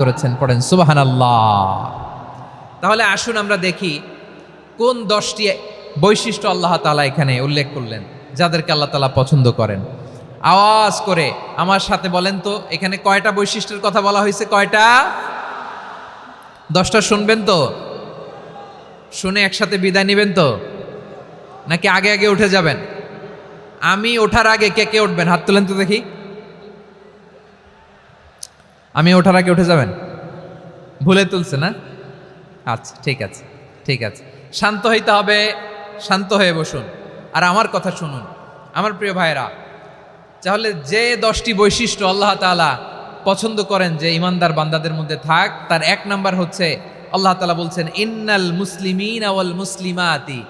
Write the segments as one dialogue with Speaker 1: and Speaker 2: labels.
Speaker 1: করেছেন, পড়েন সুবহানাল্লাহ। তাহলে আসুন আমরা দেখি কোন 10টি বৈশিষ্ট্য আল্লাহ তাআলা এখানে উল্লেখ করলেন যাদেরকে আল্লাহ তাআলা পছন্দ করেন। আওয়াজ করে আমার সাথে বলেন তো, এখানে কয়টা বৈশিষ্ট্যের কথা বলা হয়েছে? কয়টা? 10টা শুনবেন তো? শুনে একসাথে বিদায় নেবেন তো, নাকি আগে আগে উঠে যাবেন? আমি ওঠার আগে কে কে উঠবেন? হাত তুলেন তো দেখি। আমি ওঠার আগে উঠে যাবেন? ভুলে তুলছে না? আচ্ছা, ঠিক আছে, ঠিক আছে। শান্ত হইতে হবে, শান্ত হয়ে বসুন আর আমার কথা শুনুন আমার প্রিয় ভাইরা। তাহলে যে 10টি বৈশিষ্ট্য আল্লাহ তাআলা পছন্দ করেন যে ইমানদার বান্দাদের মধ্যে থাক, তার 1 নাম্বার হচ্ছে আল্লাহ তাআলা বলছেন ইন্নাল মুসলিমিনা ওয়াল মুসলিমাতি,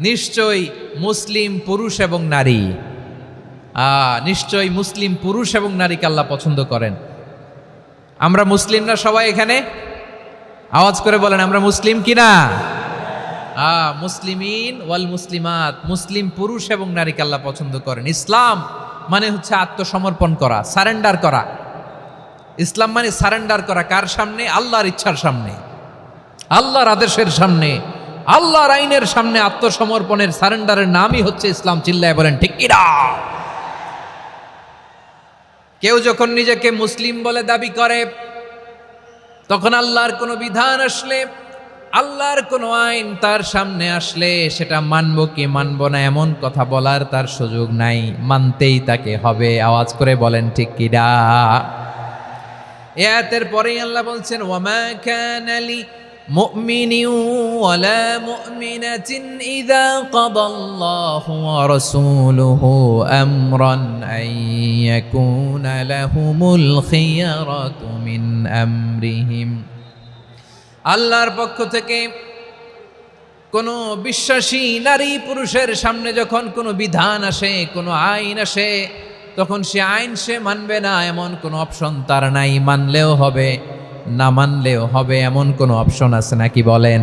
Speaker 1: নিশ্চয়ই মুসলিম পুরুষ এবং নারী। নিশ্চয়ই মুসলিম পুরুষ এবং নারীকে আল্লাহ পছন্দ করেন। আমরা মুসলিম না সবাই এখানে? আওয়াজ করে বলেন আমরা মুসলিম কিনা? মুসলিমিন ওয়াল মুসলিমাত, মুসলিম পুরুষ এবং নারীকে আল্লাহ পছন্দ করেন। ইসলাম মানে হচ্ছে আত্মসমর্পণ করা, সারেন্ডার করা। ইসলাম মানে সারেন্ডার করা। কার সামনে? আল্লাহর ইচ্ছার সামনে, আল্লাহর আদেশের সামনে, আল্লাহর আইনের সামনে আত্মসমর্পণের, সারেন্ডারের নামই হচ্ছে ইসলাম। চিল্লায় বলেন ঠিক কিনা? কেউ যখন নিজেকে মুসলিম বলে দাবি করে, তখন আল্লাহর কোনো বিধান আসলে, আল্লাহর কোনো আইন তার সামনে আসলে সেটা মানব কি মানব না এমন কথা বলার তার সুযোগ নাই, মানতেই তাকে হবে। আওয়াজ করে বলেন ঠিক কিনা? এই আয়াতের পরেই আল্লাহ বলছেন ওয়ামা কানা লি মুমিনিন ওয়ালা মুমিনাতিন ইযা কাদাল্লাহু ওয়া রাসূলুহু আমরান আন ইয়াকুনা লাহুমুল খিয়ারাতু মিন আমরিহিম। আল্লাহর পক্ষ থেকে কোনো বিশ্বাসী নারী পুরুষের সামনে যখন কোনো বিধান আসে, কোনো আইন আসে, তখন সে আইন সে মানবে না এমন কোনো অপশন তার নাই। মানলেও হবে, না মানলেও হবে এমন কোনো অপশন আছে নাকি বলেন?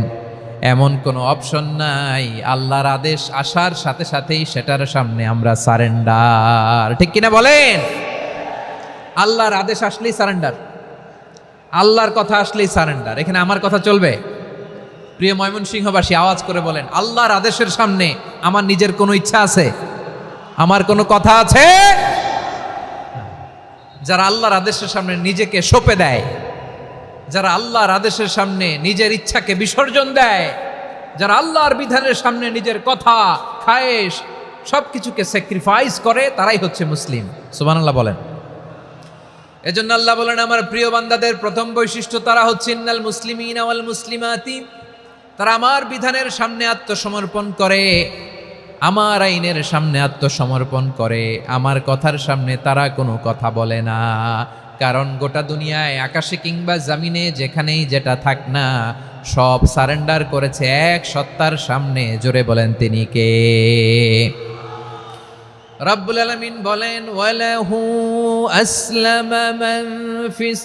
Speaker 1: এমন কোনো অপশন নাই। আল্লাহর আদেশ আসার সাথে সাথেই সেটার সামনে আমরা সারেন্ডার। ঠিক কিনা বলেন? আল্লাহর আদেশ আসলেই সারেন্ডার, আল্লাহর কথা আসলেই সারেন্ডার। এখানে আমার কথা চলবে? প্রিয় ময়মনসিংহবাসী আওয়াজ করে বলেন আল্লাহর আদেশের সামনে আমার নিজের কোনো ইচ্ছা আছে? আমার কোনো কথা আছে? যারা আল্লাহর আদেশের সামনে নিজেকে সঁপে দেয়, যারা আল্লাহর আদেশের সামনে নিজের ইচ্ছাকে বিসর্জন দেয়, যারা আল্লাহর বিধানের সামনে নিজের কথা, খায়েশ সবকিছুকে স্যাক্রিফাইস করে, তারাই হচ্ছে মুসলিম। সুবহানাল্লাহ বলেন। এজন্য আল্লাহ বলেন আমার প্রিয় বান্দাদের প্রথম বৈশিষ্ট্য তারা হচ্ছে ইন্নাল মুসলিমিনা ওয়াল মুসলিমাতি, তারা আমার বিধানের সামনে আত্মসমর্পণ করে, আমার আইনের সামনে আত্মসমর্পণ করে, আমার কথার সামনে তারা কোনো কথা বলে না। কারণ গোটা দুনিয়ায় আকাশে কিংবা জমিনে যেখানেই যেটা থাক না, সব সারেন্ডার করেছে এক সত্তার সামনে। জোরে বলেন তিনি কে? রব্বুল আলামিন বলেন ওয়ালাহু আসলামা মান ফিস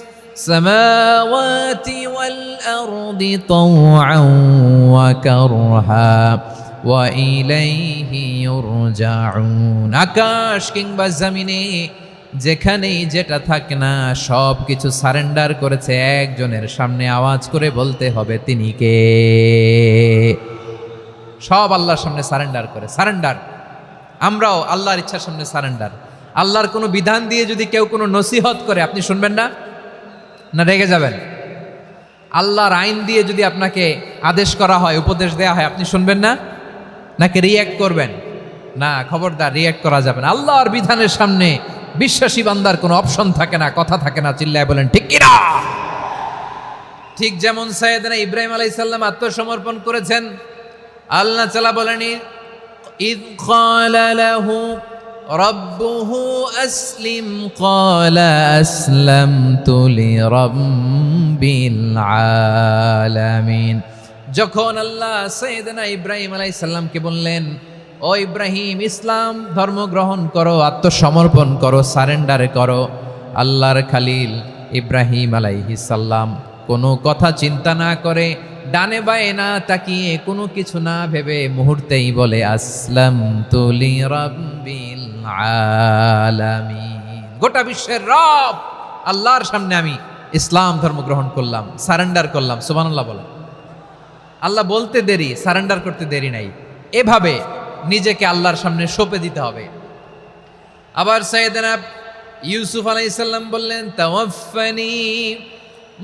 Speaker 1: সামাওয়াতি ওয়াল আরদি তাওআন ওয়া কারহা ওয়া ইলাইহি ইউরজাউন। আকাশ কিংবা জমিনে যেখানেই যেটা থাকে না, সব কিছু সারেন্ডার করেছে একজনের সামনে। আওয়াজ করে বলতে হবে তিনি কে? সব আল্লাহর সামনে সারেন্ডার করে। সারেন্ডার। আমরাও আল্লাহর ইচ্ছার সামনে সারেন্ডার। আল্লাহর কোনো বিধান দিয়ে যদি কেউ কোনো নসিহত করে, আপনি শুনবেন না? না রেগে যাবেন? আল্লাহর আইন দিয়ে যদি আপনাকে আদেশ করা হয়, উপদেশ দেয়া হয়, আপনি শুনবেন না? নাকি রিয়্যাক্ট করবেন? না, খবরদার, রিয়্যাক্ট করা যাবে না। আল্লাহর বিধানের সামনে বিশ্বাসী বান্দার কোনো অপশন থাকে না, কথা থাকে না। চিল্লায় বলেন ঠিক কিনা? ঠিক যেমন সাইয়েদনা ইব্রাহিম আলাইহিস সালাম আত্মসমর্পণ করেছেন। আল্লাহ তাআলা বলেন ইয ক্বালা লাহু রাব্বুহু আসলিম ক্বালা আসলামতু লিরাব্বিল আলামিন। যখন আল্লাহ সাইয়েদনা ইব্রাহিম আলাইহিস সালামকে বললেন ও ইব্রাহিম, ইসলাম ধর্ম গ্রহণ করো, আত্মসমর্পণ করো, সারেন্ডার করো, আল্লাহর খালিল ইব্রাহিম আলাইহিস সালাম কোনো কথা চিন্তা না করে, ডানে বায়ে না তাকিয়ে, কোনো কিছু না ভেবে মুহূর্তেই বলে আসলামতু লিরাব্বিল আলামিন। গোটা বিশ্বের রব আল্লাহর সামনে আমি ইসলাম ধর্ম গ্রহণ করলাম, সারেন্ডার করলাম। সুবহানাল্লাহ বলেন। আল্লাহ বলতে দেরি, সারেন্ডার করতে দেরি নাই। এভাবে নিজেকে আল্লাহর সামনে সঁপে দিতে হবে। আবার সাইয়েদনা ইউসুফ আলাইহিস সালাম বললেন, তাওয়াফফানি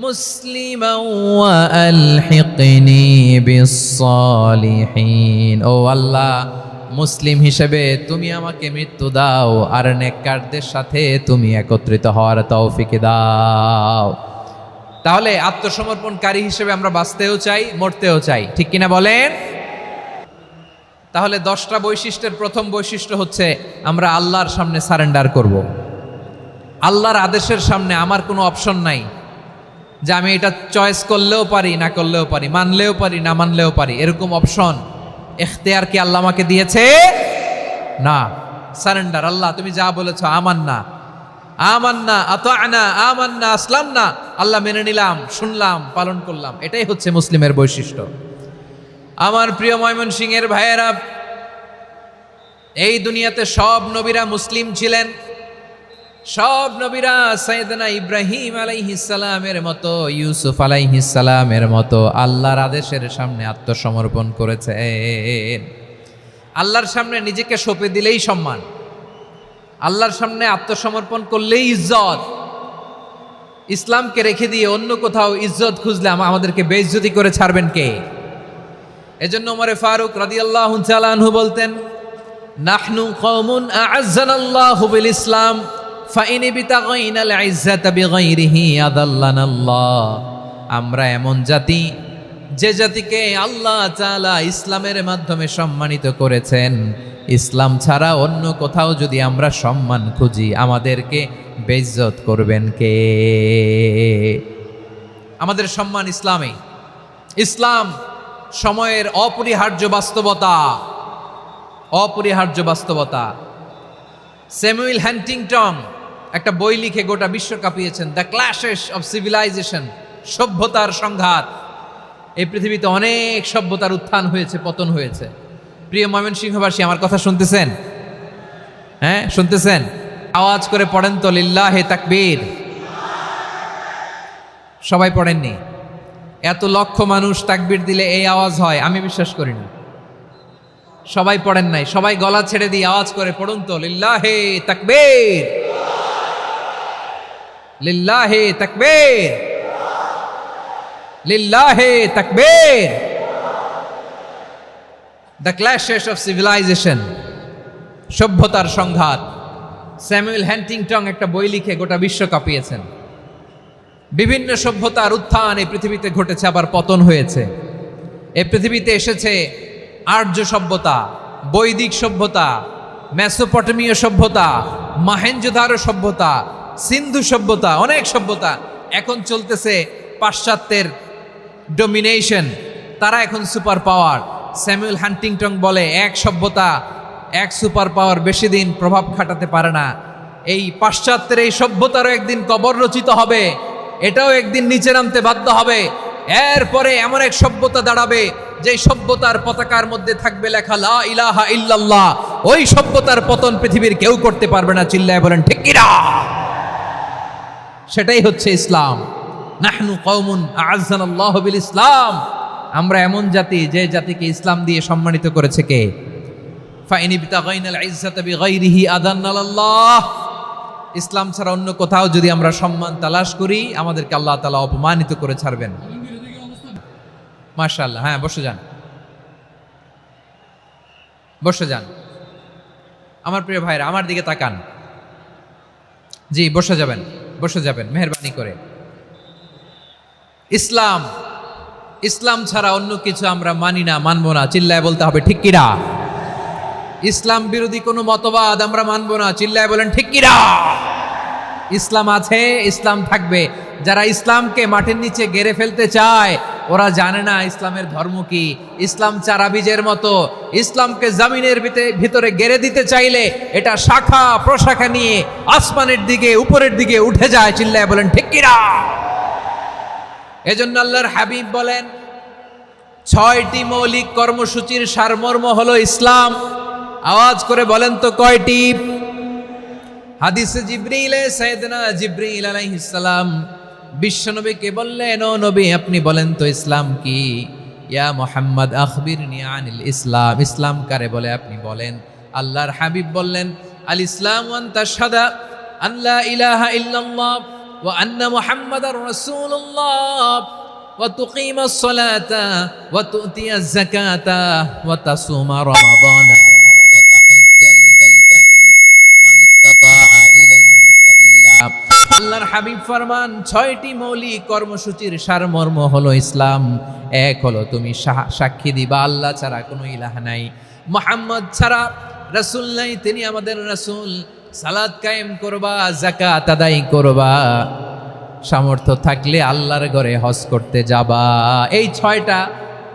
Speaker 1: মুসলিমান ওয়া আলহিকনি বিস-সালিহিন। ও আল্লাহ, মুসলিম হিসেবে তুমি আমাকে মৃত্যু দাও, আর নেককারদের সাথে তুমি একত্রিত হওয়ার তৌফিক দাও। তাহলে আত্মসমর্পণকারী হিসেবে আমরা বাঁচতেও চাই, মরতেও চাই, ঠিক কিনা বলেন? তাহলে 10টা বৈশিষ্ট্যের প্রথম বৈশিষ্ট্য হচ্ছে আমরা আল্লাহর সামনে সারেন্ডার করব। আল্লাহর আদেশের সামনে আমার কোনো অপশন নাই যে আমি এটা চয়েস করলেও পারি, না করলেও পারি, মানলেও পারি, না মানলেও পারি, এরকম অপশন এখতিয়ার কি আল্লাহ আমাকে দিয়েছে? না। সারেন্ডার। আল্লাহ তুমি যা বলেছ, আমান্না আমান্না আতা'না আমান্না আসলামনা, আল্লাহ মেনে নিলাম, শুনলাম, পালন করলাম। এটাই হচ্ছে মুসলিমের বৈশিষ্ট্য। আমার প্রিয় ময়মনসিংহের ভাইয়েরা, এই দুনিয়াতে সব নবীরা মুসলিম ছিলেন। সব নবীরা সাইয়েদনা ইব্রাহিম আলাইহিস সালামের মতো, ইউসুফ আলাইহিস সালামের মতো আল্লাহর আদেশের সামনে আত্মসমর্পণ করেছেন। আল্লাহর সামনে নিজেকে সঁপে দিলেই সম্মান, আল্লাহর সামনে আত্মসমর্পণ করলেই ইজ্জত। ইসলামকে রেখে দিয়ে অন্য কোথাও ইজ্জত খুঁজলে আমাদেরকে বেইজ্জতি করে ছাড়বেন কে? এজন্য ওমর ফারুক রাদিয়াল্লাহু তাআলা আনহু বলতেন, নাহনু কওমুন আ'আজ্জানাল্লাহু বিল ইসলাম ফাইন বিতাগাইনাল ইজ্জাতা বিগাইরিহি আদাল্লানাল্লাহ। আমরা এমন জাতি, যে জাতিকে আল্লাহ তাআলা ইসলামের মাধ্যমে সম্মানিত করেছেন। ইসলাম ছাড়া অন্য কোথাও যদি আমরা সম্মান খুঁজি, আমাদেরকে বেইজ্জত করবেন কে? আমাদের সম্মান ইসলামে। ইসলাম সময়ের অপরিহার্য বাস্তবতা, অপরিহার্য বাস্তবতা। স্যামুয়েল হান্টিংটন একটা বই লিখে গোটা বিশ্ব কাঁপিয়েছেন, দ্য ক্ল্যাশেস অফ সিভিলাইজেশন, সভ্যতার সংঘাত। এই পৃথিবীতে অনেক সভ্যতার উত্থান হয়েছে, পতন হয়েছে। প্রিয় ময়মনসিংহবাসী, আমার কথা শুনতেছেন? হ্যাঁ, শুনতেছেন? আওয়াজ করে পড়েন তো লিল্লাহে তাকবীর। সবাই পড়েননি? এত লক্ষ মানুষ তাকবীর দিলে এই আওয়াজ হয়? আমি বিশ্বাস করি না। সবাই পড়েন নাই। সবাই গলা ছেড়ে দিয়ে আওয়াজ করে পড়ুন তো লিল্লাহে তাকবীর, লিল্লাহে তাকবীর, লিল্লাহে তাকবীর। দ্য ক্ল্যাশেস অফ সিভিলাইজেশন, সভ্যতার সংঘাত। স্যামুয়েল হান্টিংটন একটা বই লিখে গোটা বিশ্ব কাঁপিয়েছেন। বিভিন্ন সভ্যতার উত্থান এই পৃথিবীতে ঘটেছে, আবার পতন হয়েছে। এই পৃথিবীতে এসেছে আর্য সভ্যতা, বৈদিক সভ্যতা, মেসোপটেমীয় সভ্যতা, মহেঞ্জোদারো সভ্যতা, সিন্ধু সভ্যতা, অনেক সভ্যতা। এখন চলতেছে পাশ্চাত্যের ডমিনেশন, তারা এখন সুপার পাওয়ার। স্যামুয়েল হান্টিংটন বলে, এক সভ্যতা, এক সুপার পাওয়ার বেশি দিন প্রভাব খাটাতে পারে না। এই পাশ্চাত্যের এই সভ্যতারও একদিন কবর রচিত হবে, এটাও একদিন নিচে নামতে বাধ্য হবে। এরপরে এমন এক সভ্যতা দাঁড়াবে, যে সভ্যতার পতাকার মধ্যে থাকবে লেখা লা ইলাহা ইল্লাল্লাহ। ওই সভ্যতার পতন পৃথিবীর কেউ করতে পারবে না। চিল্লায় বলেন ঠিক কিনা? সেটাই হচ্ছে ইসলাম। নাহনু কওমুন আ'আজ্জানাল্লাহু বিল ইসলাম। আমরা এমন জাতি, যে জাতিকে ইসলাম দিয়ে সম্মানিত করেছে কে? ফাইন বিতাগাইনাল ইজ্জাতা বিগাইরিহি আদান্নাল্লাহ। ইসলাম ছাড়া অন্য কোথাও যদি আমরা সম্মান তালাশ করি, আমাদেরকে আল্লাহ তাআলা অপমানিত করে ছাড়বেন। মাশাআল্লাহ। হ্যাঁ, বসে যান, বসে যান। আমার প্রিয় ভাইরা, আমার দিকে তাকান। জি, বসে যাবেন, বসে যাবেন মেহেরবানি করে। ইসলাম, ইসলাম ছাড়া অন্য কিছু আমরা মানি না, মানবো না। চিল্লায় বলতে হবে ঠিক কিনা? ইসলাম বিরোধী কোনো মতবাদ আমরা মানবো না। চিল্লায় বলেন ঠিক কিনা? ইসলাম আছে, ইসলাম থাকবে। যারা ইসলামকে মাটির নিচে গেড়ে ফেলতে চায়, ওরা জানে না ইসলামের ধর্ম কি। ইসলাম চারা বীজের মতো, ইসলামকে জমিনের ভিতরে গেড়ে দিতে চাইলে এটা শাখা প্রশাখা নিয়ে আসমানের দিকে, উপরের দিকে উঠে যায়। চিল্লায় বলেন ঠিক কিনা? এজন্য আল্লাহর হাবিব বলেন, 6টি মৌলিক কর্মসূচির সারমর্ম হলো ইসলাম। আওয়াজ করে বলেন তো কয়টি? হাদিসে জিবরিল, সাইয়েদনা জিবরিল আলাইহিস সালাম বিশ্বনবীকে বললেন, ও নবী আপনি বলেন তো ইসলাম কি? ইয়া মুহাম্মদ আখবিরনি আনিল ইসলাম, ইসলাম কারে বলে আপনি বলেন। আল্লাহর হাবিব বললেন, আল ইসলাম আন তাশহাদা আন লা ইলাহা ইল্লাল্লাহ ওয়া আন্না মুহাম্মাদার রাসূলুল্লাহ ওয়া তুকিমাস সালাতা ওয়া তুতিয়াজ যাকাতা ওয়া তাসুমা রমাদানা ওয়া তাহুজ্জাল বাইতা মান ইসতাতাআ ইলাইহি সাবিলা। আল্লাহর হাবিব ফরমান, 6টি মৌলিক কর্মসূচির সারমর্ম হলো ইসলাম। এক হলো তুমি সাক্ষী দিবা আল্লাহ ছাড়া কোনো ইলাহ নাই, মুহাম্মদ ছাড়া রাসূল নাই, তিনি আমাদের রাসূল। সালাত কায়েম করবা, যাকাত আদায় করবা, সামর্থ্য থাকলে আল্লাহর ঘরে হজ করতে যাবা। এই 6টা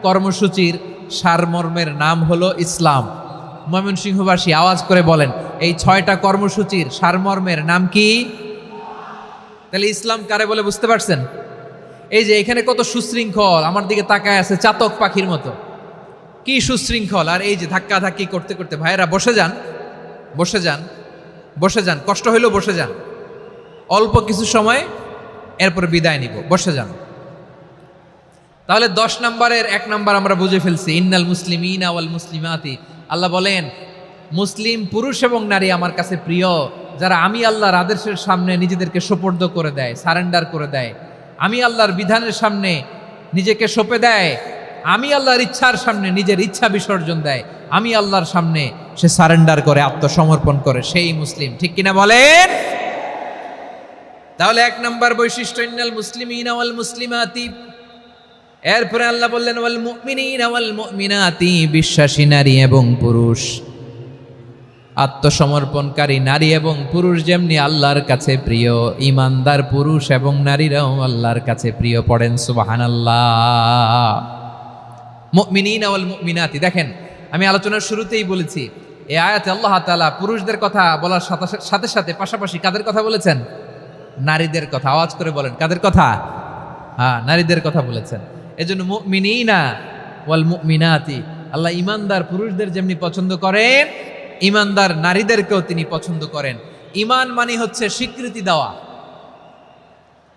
Speaker 1: কর্মসূচির সারমর্মের নাম হলো ইসলাম। ময়মনসিংহবাসী আওয়াজ করে বলেন, এই 6টা কর্মসূচির সারমর্মের নাম কি? তাহলে ইসলাম কারে বলে বুঝতে পারছেন? এই যে এখানে কত সুশৃঙ্খল, আমার দিকে তাকায় আছে চাতক পাখির মতো, কি সুশৃঙ্খল। আর এই যে ধাক্কা ধাক্কি করতে করতে, ভাইয়েরা বসে যান, বসে যান, বসে যান, কষ্ট হইলেও বসে যান, অল্প কিছু সময় এরপর বিদায় নিব, বসে যান। তাহলে 10 নম্বরের 1 নম্বর আমরা বুঝে ফেলছি, ইন্নাল মুসলিমিনা ওয়াল মুসলিমাতি। আল্লাহ বলেন, মুসলিম পুরুষ এবং নারী আমার কাছে প্রিয়, যারা আমি আল্লাহর আদেশের সামনে নিজেদেরকে সোপর্দ করে দেয়, সারেন্ডার করে দেয়, আমি আল্লাহর বিধানের সামনে নিজেকে সঁপে দেয়, আমি আল্লাহর ইচ্ছার সামনে নিজের ইচ্ছা বিসর্জন দেয়, আমি আল্লাহর সামনে সে সারেন্ডার করে, আত্মসমর্পণ করে, সেই মুসলিম। ঠিক কিনা বলেন? তাহলে 1 নম্বর বৈশিষ্ট্য ইন্নাল মুসলিমিনা ওয়াল মুসলিমাতি। এরপরে আল্লাহ বললেন ওয়াল মুমিনিনা ওয়াল মুমিনাতি, বিশ্বাসী নারী এবং পুরুষ, আত্মসমর্পণকারী নারী এবং পুরুষ যেমনি আল্লাহর কাছে প্রিয়, ইমানদার পুরুষ এবং নারীরাও আল্লাহর কাছে প্রিয়। পড়েন সুবহানাল্লাহ। মুমিনিনা ওয়াল মুমিনাতি। দেখেন, আমি আলোচনার শুরুতেই বলেছি, এই আয়াতে আল্লাহ তাআলা পুরুষদের কথা বলার সাথে সাথে পাশাপাশি কাদের কথা বলেছেন? নারীদের কথা। আওয়াজ করে বলেন, কাদের কথা? হ্যাঁ, নারীদের কথা বলেছেন। এজন্য মুমিনিনা ওয়াল মুমিনাতি, আল্লাহ ইমানদার পুরুষদের যেমনি পছন্দ করেন, ইমানদার নারীদেরকেও তিনি পছন্দ করেন। ইমান মানে হচ্ছে স্বীকৃতি দেওয়া।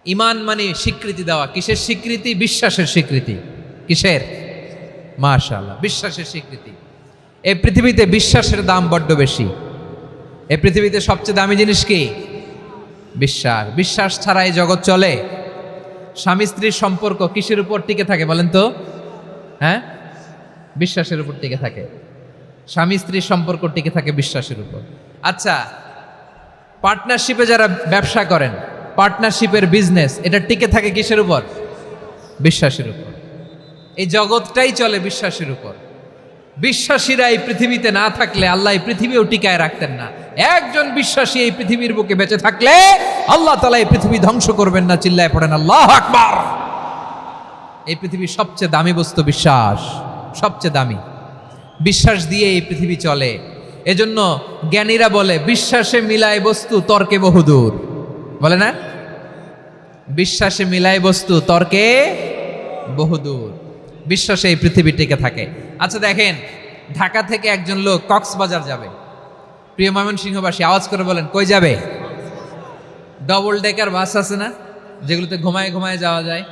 Speaker 1: ইমান মানে স্বীকৃতি দেওয়া। কিসের স্বীকৃতি? বিশ্বাসের স্বীকৃতি। কিসের? মাশাআল্লাহ, বিশ্বাসের স্বীকৃতি। এই পৃথিবীতে বিশ্বাসের দাম বড্ড বেশি। এই পৃথিবীতে সবচেয়ে দামি জিনিস কি? বিশ্বাস। বিশ্বাস ছাড়া এই জগৎ চলে? স্বামী স্ত্রীর সম্পর্ক কিসের উপর টিকে থাকে বলেন তো? হ্যাঁ, বিশ্বাসের উপর টিকে থাকে। স্বামী স্ত্রীর সম্পর্ক টিকে থাকে বিশ্বাসের উপর। আচ্ছা, পার্টনারশিপে যারা ব্যবসা করেন, পার্টনারশিপের বিজনেস, এটা টিকে থাকে কিসের উপর? বিশ্বাসের উপর। এই জগৎটাই চলে বিশ্বাসের উপর। বিশ্বাসীরা এই পৃথিবীতে না থাকলে আল্লাহ এই পৃথিবীও টিকায় রাখতেন না। একজন বিশ্বাসী এই পৃথিবীর বুকে বেঁচে থাকলে আল্লাহ তাআলা এই পৃথিবী ধ্বংস করবেন না। চিল্লায় পড়েন আল্লাহু আকবার। এই পৃথিবীর সবচেয়ে দামি বস্তু বিশ্বাস, সবচেয়ে দামি। বিশ্বাস দিয়ে এই পৃথিবী চলে। এজন্য জ্ঞানীরা বলে, বিশ্বাসে মিলায় বস্তু, তর্কে বহুদূর। বলে না? বিশ্বাসে মিলায় বস্তু, তর্কে বহুদূর। বিশ্বাসে এই পৃথিবী টিকে থাকে। আচ্ছা দেখেন, ঢাকা থেকে একজন লোক কক্সবাজার যাবে। প্রিয় ময়মনসিংহবাসী আওয়াজ করে বলেন, কই যাবে? ডবল ডেকার বাস আছে না, যেগুলোতে ঘুমায় ঘুমায় যাওয়া যায়।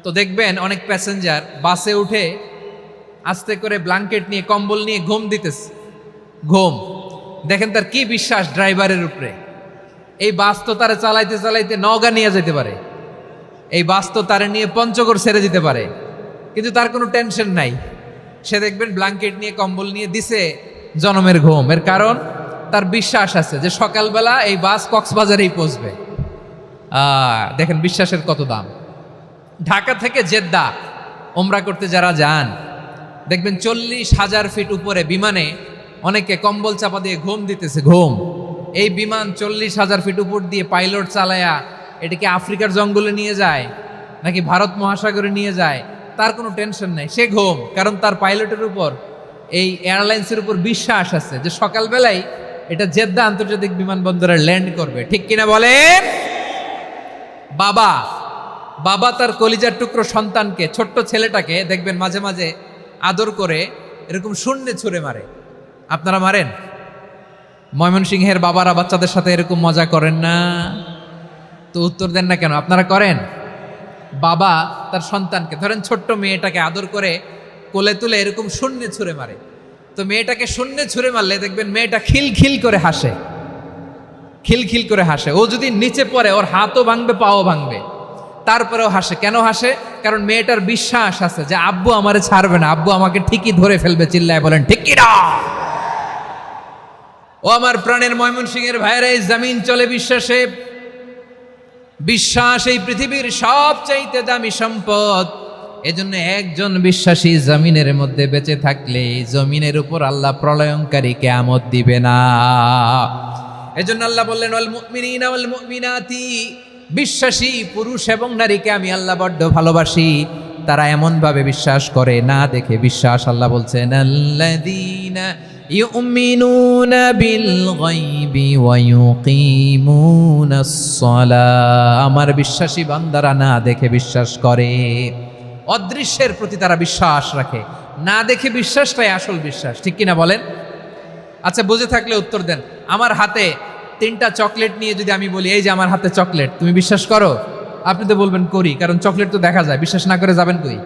Speaker 1: তো দেখবেন অনেক প্যাসেঞ্জার বাসে উঠে আস্তে করে ব্ল্যাঙ্কেট নিয়ে, কম্বল নিয়ে ঘুম দিতেছে। ঘুম দেখেন তার কি বিশ্বাস ড্রাইভারের উপরে। এই বাস তো তারে চালাইতে চালাইতে নওগাঁ নিয়ে যেতে পারে, এই বাস তো তারে নিয়ে পঞ্চগড় ছেড়ে দিতে পারে, কিন্তু তার কোনো টেনশন নাই। সে দেখবেন ব্ল্যাঙ্কেট নিয়ে, কম্বল নিয়ে দিছে জনমের ঘুম। এর কারণ তার বিশ্বাস আছে যে সকালবেলা এই বাস কক্সবাজারেই পৌঁছবে। দেখেন বিশ্বাসের কত দাম। ঢাকা থেকে জেদ্দা ওমরা করতে যারা যান, দেখবেন 40,000 ফিট উপরে বিমানে অনেকে কম্বল চাপা দিয়ে ঘুম দিতেছে। ঘুম। এই বিমান 40,000 ফিট উপর দিয়ে পাইলট চালায়া এটাকে আফ্রিকার জঙ্গলে নিয়ে যায় নাকি ভারত মহাসাগরে নিয়ে যায়, তার কোনো টেনশন নাই। সে ঘুম, কারণ তার পাইলটের উপর, এই এয়ারলাইন্সের উপর বিশ্বাস আছে যে সকালবেলায় এটা জেদ্দা আন্তর্জাতিক বিমানবন্দরে ল্যান্ড করবে। ঠিক কিনা বলেন? বাবা বাবা তার কলিজার টুকরো সন্তানকে, ছোট্ট ছেলেটাকে দেখবেন মাঝে মাঝে আদর করে এরকম শূন্যে ছুঁড়ে মারে। আপনারা মারেন? ময়মনসিংহের বাবারা বাচ্চাদের সাথে এরকম মজা করেন না? তো উত্তর দেন না কেন? আপনারা করেন? বাবা তার সন্তানকে, ধরেন ছোট্ট মেয়েটাকে আদর করে কোলে তুলে এরকম শূন্যে ছুঁড়ে মারে, তো মেয়েটাকে শূন্যে ছুঁড়ে মারলে দেখবেন মেয়েটা খিলখিল করে হাসে, খিলখিল করে হাসে। ও যদি নিচে পড়ে ওর হাতও ভাঙবে, পাও ভাঙবে, তারপরেও হাসে। কেন হাসে? কারণ মেয়েটার বিশ্বাস আছে যে আব্বু আমারে ছাড়বে না, আব্বু আমাকে ঠিকই ধরে ফেলবে। চিল্লায় বলেন ঠিক কি না? ও আমার প্রাণের ময়মনসিংহের ভাইরা, এই জমিন চলে বিশ্বাসে। বিশ্বাস এই পৃথিবীর সবচাইতে দামি সম্পদ। এজন্য একজন বিশ্বাসী জমিনের মধ্যে বেঁচে থাকলে জমিনের উপর আল্লাহ প্রলয়ঙ্কারী কিয়ামত দিবে না। এজন্য আল্লাহ বললেন ওয়াল মুমিনিনা ওয়াল মুমিনাতি, বিশ্বাসী পুরুষ এবং নারীকে আমি আল্লাহ বড্ড ভালোবাসি। তারা এমন ভাবে বিশ্বাস করে, না দেখে বিশ্বাস। আল্লাহ বলছেন আল্লাযীনা ইউমিনুনা বিল গায়বি ওয়া ইউকিমুনাস সালাহ, আমার বিশ্বাসী বান্দারা না দেখে বিশ্বাস করে। অদৃশ্যের প্রতি তারা বিশ্বাস রাখে, না দেখে বিশ্বাসটাই আসল বিশ্বাস। ঠিক কিনা বলেন? আচ্ছা, বুঝে থাকলে উত্তর দেন। আমার হাতে 3টা চকলেট নিয়ে যদি আমি বলি এই যে আমার হাতে চকলেট, তুমি বিশ্বাস করো? আপনি তো বলবেন করি, কারণ চকলেট তো দেখা যায়। বিশ্বাস না করে যাবেন কই?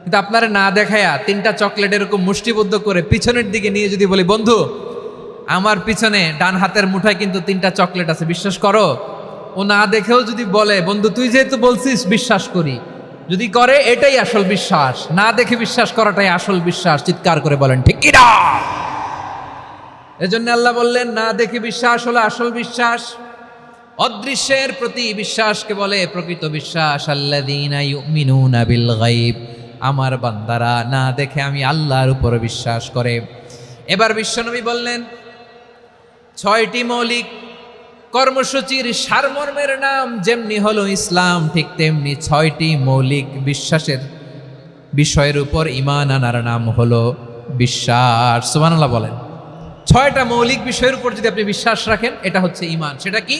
Speaker 1: কিন্তু আপনারা না দেখায়া 3টা চকলেট এরকম মুষ্টিবদ্ধ করে পিছনের দিকে নিয়ে যদি বলি বন্ধু আমার পিছনে ডান হাতের মুঠায় কিন্তু 3টা চকলেট আছে, বিশ্বাস করো? ও না দেখেও যদি বলে বন্ধু তুই যেহেতু বলছিস বিশ্বাস করি, যদি করে এটাই আসল বিশ্বাস। না দেখে বিশ্বাস করাটাই আসল বিশ্বাস। চিৎকার করে বলেন ঠিক কি না? এজন্য আল্লাহ বললেন না দেখে বিশ্বাস হলো আসল বিশ্বাস। অদৃশ্যের প্রতি বিশ্বাসকে বলে প্রকৃত বিশ্বাস। আল্লাযীনা ইউমিনুনা বিল গায়ব, আমার বান্দারা না দেখে আমি আল্লাহর উপর বিশ্বাস করে। এবার বিশ্বনবী বললেন 6টি মৌলিক কর্মসূচির সারমর্মের নাম যেমনি হলো ইসলাম, ঠিক তেমনি 6টি মৌলিক বিশ্বাসের বিষয়ের উপর ঈমান আনার নাম হলো বিশ্বাস। সুবহানাল্লাহ বলেন। 6টা মৌলিক বিষয়ের উপর যদি আপনি বিশ্বাস রাখেন এটা হচ্ছে ঈমান। সেটা কি?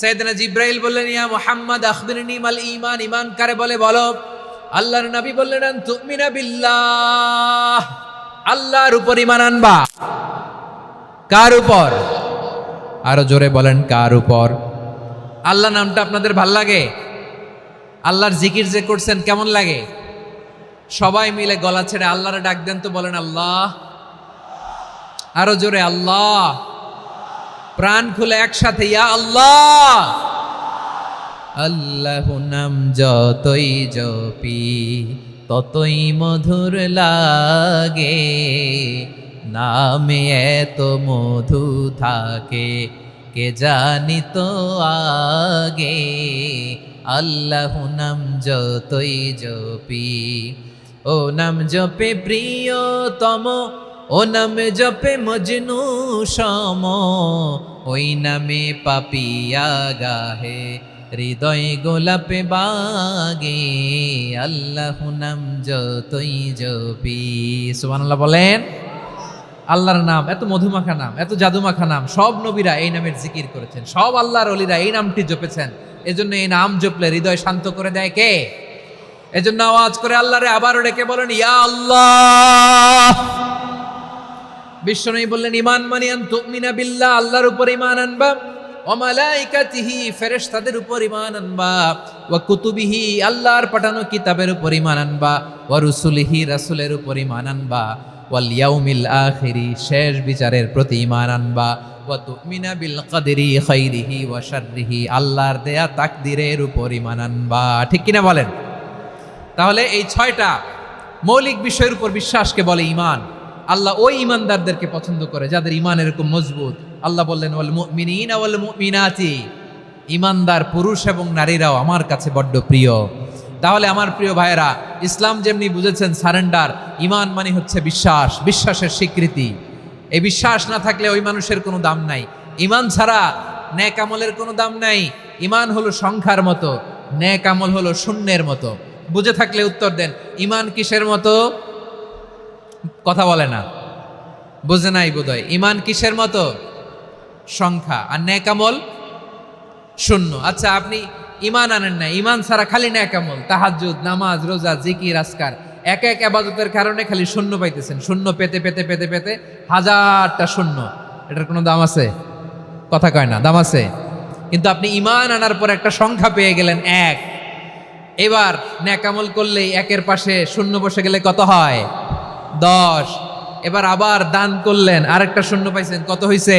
Speaker 1: সাইয়েদনা জিব্রাইল বললেন ইয়া মুহাম্মদ আখবিরনি মাল ঈমান, ঈমান কারে বলে বলো। আল্লাহর নবী বললেন আন তুমিনা বিল্লাহ, আল্লাহর উপর ঈমান আনবা। কার উপর? আরো জোরে বলেন কার উপর? আল্লাহ নামটা আপনাদের ভাল লাগে? আল্লাহর জিকির যে করছেন কেমন লাগে? সবাই মিলে গলা ছেড়ে আল্লাহরে ডাক দেন তো, বলেন আল্লাহ। আরো জোরে আল্লাহ। প্রাণ খুলে একসাথে ইয়া আল্লাহ। আল্লাহ নাম যতই জপি ততই মধুর লাগে, নামে এত মধু থাকে কে জানি তো আগে। আল্লাহ নাম যতই জপি, ও নাম জপে প্রিয়তম, ও নাম জপে মজনু সম, ওই নামে পাপিয়া গাহে হৃদয় গোলাপে বাগে। আল্লাহ নাম যতই জপি। সুবহানাল্লাহ বলেন। আল্লাহর নাম এত মধুমাখা নাম, এত জাদুমাখা নাম, সব নবীরা এই নামের জিকির করেছেন, সব আল্লাহর ওলিরা এই নামটি জপেছেন। এজন্য এই নাম জপলে হৃদয় শান্ত করে দেয় কে? এজন্য আওয়াজ করে আল্লাহরে আবারও ডেকে বলেন ইয়া আল্লাহ। বিশ্বনবী বললেন ঈমান মানে আন তুমিনা বিল্লাহ, আল্লাহর উপর ঈমান আনবা, ওয়া মালাইকাতিহি ফেরেশতাদের উপর ঈমান আনবা, ওয়া কুতুবিহি আল্লাহর পাঠানো কিতাবের উপর ঈমান আনবা, ওয়া রুসুলিহি রাসূলের উপর ঈমান আনবা, ওয়াল ইয়াউমিল আখিরি শেষ বিচারের প্রতি ঈমান আনবা, ওয়া তুমিনা বিল কদরি খাইরিহি ওয়া শাররিহি আল্লাহর দেয়া তাকদীরের উপর ঈমান আনবা। ঠিক কিনা বলেন? তাহলে এই 6টা মৌলিক বিষয়ের উপর বিশ্বাসকে বলে ঈমান। আল্লাহ ওই ঈমানদারদেরকে পছন্দ করে যাদের ঈমান এরকম মজবুত। আল্লাহ বললেন ওয়াল মুমিনিনা ওয়াল মুমিনাতি, ঈমানদার পুরুষ এবং নারীরাও আমার কাছে বড্ড প্রিয়। তাহলে আমার প্রিয় ভাইয়েরা, ইসলাম যেমনি বুঝেছেন সারেন্ডার, ঈমান মানে হচ্ছে বিশ্বাস, বিশ্বাসের স্বীকৃতি। এই বিশ্বাস না থাকলে ওই মানুষের কোনো দাম নাই। ঈমান ছাড়া নেক আমলের কোনো দাম নাই। ঈমান হলো সংখ্যার মতো, নেক আমল হলো শূন্যের মতো। বুঝে থাকলে উত্তর দেন। ঈমান কিসের মতো? কথা বলে না, বুঝে নাই বোধহয়। ঈমান কিসের মতো? সংখ্যা। আর নেক আমল শূন্য। আচ্ছা, আপনি ঈমান আনেন না, ঈমান ছাড়া খালি নেক আমল, তাহাজ্জুদ, নামাজ, রোজা, জিকির, আজকার, এক এক ইবাদতের কারণে খালি শূন্য পাইতেছেন। শূন্য পেতে পেতে পেতে পেতে হাজারটা শূন্য। এটার কোনো দাম আছে? কথা কয় না, দাম আছে? কিন্তু আপনি ঈমান আনার পর একটা সংখ্যা পেয়ে গেলেন 1। এবার নেক আমল করলেই 1-এর পাশে শূন্য বসে গেলে কত হয়? 10। এবার আবার দান করলেন, আরেকটা শূন্য পাইছেন, কত হইছে?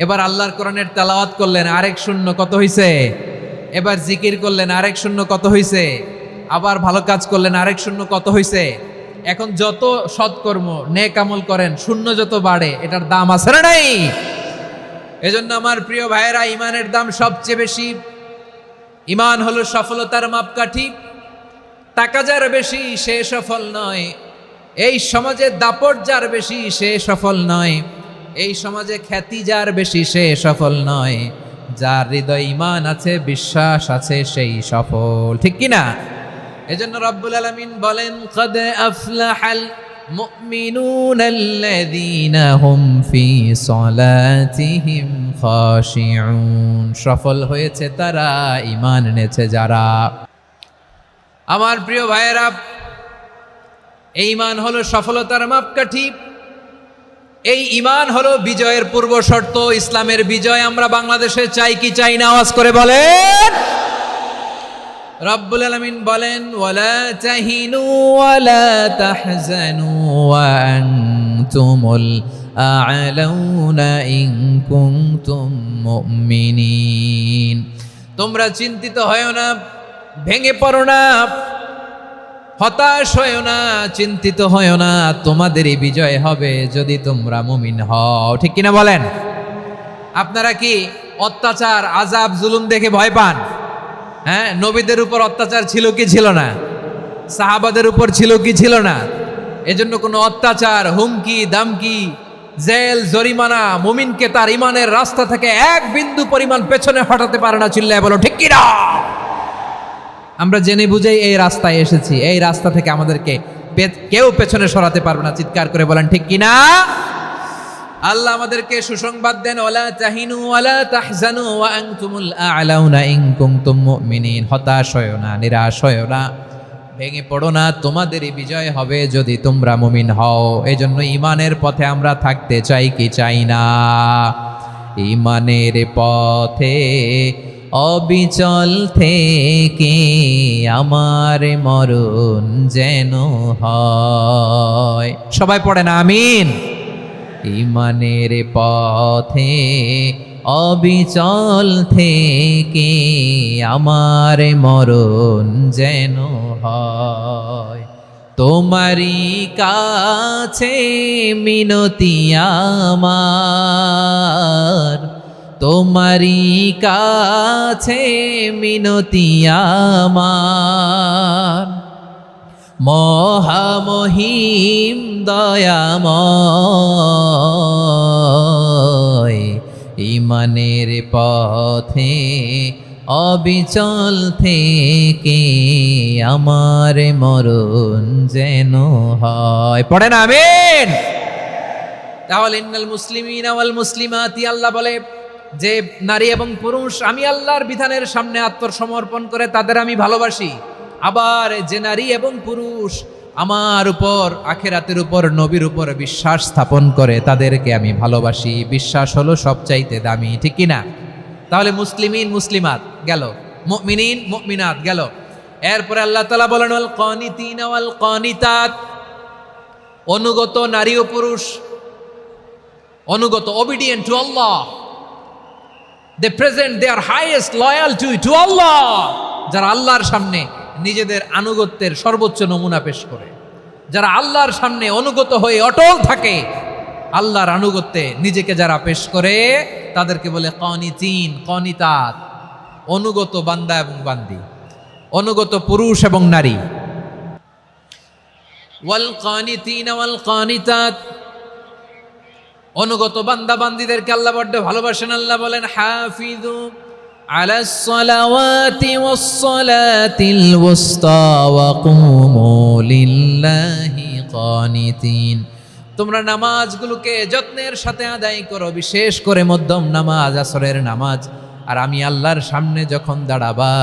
Speaker 1: এবার আল্লাহর কোরআনের তেলাওয়াত করলেন, আরেক শূন্য, কত হইছে? এবার জিকির করলেন, আরেক শূন্য, কত হইছে? আবার ভালো কাজ করলেন, আরেক শূন্য, কত হইছে? এখন যত সৎকর্ম নেক আমল করেন, শূন্য যত বাড়ে, এটার দাম আছে না নাই? এজন্য আমার প্রিয় ভাইয়েরা, ইমানের দাম সবচেয়ে বেশি। ইমান হলো সফলতার মাপকাঠি। টাকা যার বেশি সে সফল নয়, এই সমাজে দাপট যার বেশি সে সফল নয়, এই সমাজে খ্যাতি যার বেশি সে সফল নয়, যার হৃদয় ঈমান আছে, বিশ্বাস আছে, সেই সফল। ঠিক কি না? এজন্য রব্বুল আলামিন বলেন, ক্বাদ আফলাহাল মুমিনুনাল্লাযীনা হুম ফি সলাতিহিম খাশিউন। সফল হয়েছে তারা, ঈমান এনেছে যারা। আমার প্রিয় ভাইয়েরা, এই ঈমান হলো সফলতার মাপকাঠি। এই ঈমান হলো বিজয়ের পূর্ব শর্ত। ইসলামের বিজয় আমরা বাংলাদেশে চাই কি চাই না? আওয়াজ করে বলেন। রব্বুল আলামিন বলেন, ওয়ালা তাহিনু ওয়ালা তাহজানু ওয়া আনতুমুল আ'লাউনা ইন কুনতুম মুমিনিন। তোমরা চিন্তিত হয়ো না, ভেঙে পড়ো না, হতাশ হয়ো না, চিন্তিত হয়ো না, তোমাদেরই বিজয় হবে যদি তোমরা মুমিন হও। ঠিক কিনা বলেন? আপনারা কি অত্যাচার, আযাব, জুলুম দেখে ভয় পান? হ্যাঁ, নবীদের উপর অত্যাচার ছিল কি ছিল না? সাহাবাদের উপর ছিল কি ছিল না? এজন্য কোনো অত্যাচার, হুমকি, দামকি, জেল, জরিমানা মুমিনকে তার ইমানের রাস্তা থেকে এক বিন্দু পরিমাণ পেছনে হটাতে পারে না। চিল্লায় বলো ঠিক কিনা? আমরা জেনে বুঝেই এই রাস্তায় এসেছি, এই রাস্তা থেকে আমাদেরকে কেউ পেছনে সরাতে পারবে না। চিৎকার করে বলেন ঠিক কিনা? আল্লাহ আমাদেরকে সুসংবাদ দেন, ওয়ালা তাহিনু ওয়ালা তাহজানু ওয়া আনতুমুল আ'লাউনা ইন কুনতুম মুমিনিন। হতাশ হয়ো না, নিরাশ হয়ো না, ভেঙে পড়ো না, তোমাদেরই বিজয় হবে যদি তোমরা মুমিন হও। এজন্য ঈমানের পথে আমরা থাকতে চাই কি চাই না? ঈমানের পথে অবিচল থেকে আমার মরণ যেন হয়। সবাই পড়েন আমিন। ঈমানের পথে অবিচল থেকে আমার মরণ যেন হয়। তোমারই কাছে মিনতি আমার, তোমারই কাছে মিনতি আমার, মহামহিম দয়াময়। ঈমানের পথে অবিচল থেকে আমার মরণ যেন হয়। পড়েন আমিন। তাহলে ইন্নাল মুসলিমিনা ওয়াল মুসলিমাতি, আল্লাহ বলে যে নারী এবং পুরুষ আমি আল্লাহর বিধানের সামনে আত্মসমর্পণ করে তাদের আমি ভালোবাসি। আবার যে নারী এবং পুরুষ আমার উপর, আখিরাতের উপর, নবীর উপর বিশ্বাস স্থাপন করে তাদেরকে আমি ভালোবাসি। বিশ্বাস হলো সবচাইতে দামি। ঠিক কিনা? তাহলে মুসলিমিন মুসলিমাত গেল, মুমিনিন মুমিনাত গেল। এরপরে আল্লাহ তাআলা বলেন, ওয়াল কানিতিনা ওয়াল কানিতাত, অনুগত নারী ও পুরুষ, অনুগত, obedient to Allah, they present their highest loyalty to Allah। যারা আল্লাহর সামনে নিজেদের আনুগত্যের সর্বোচ্চ নমুনা পেশ করে, যারা আল্লাহর সামনে অনুগত হয়ে অটল থাকে, আল্লাহর আনুগত্যে নিজেকে যারা পেশ করে তাদেরকে বলে কানিতিন, কানিতাত, অনুগত বান্দা এবং বান্দি, অনুগত পুরুষ এবং নারী। ওয়াল কানিতিন ওয়াল কানিতাত, অনুগত বান্দা বান্দিদেরকে আল্লাহ বড্ড ভালোবাসেন। আল্লাহ বলেন, হাফিজু আলাস সালাওয়াতি ওয়াস সালাতিল ওয়াসতা ওয়া কুমু লিল্লাহি কানিতিন। তোমরা নামাজগুলোকে যত্নের সাথে আদায় করো, বিশেষ করে মধ্যম নামাজ, আসরের নামাজ। আর আমি আল্লাহর সামনে যখন দাঁড়াবা,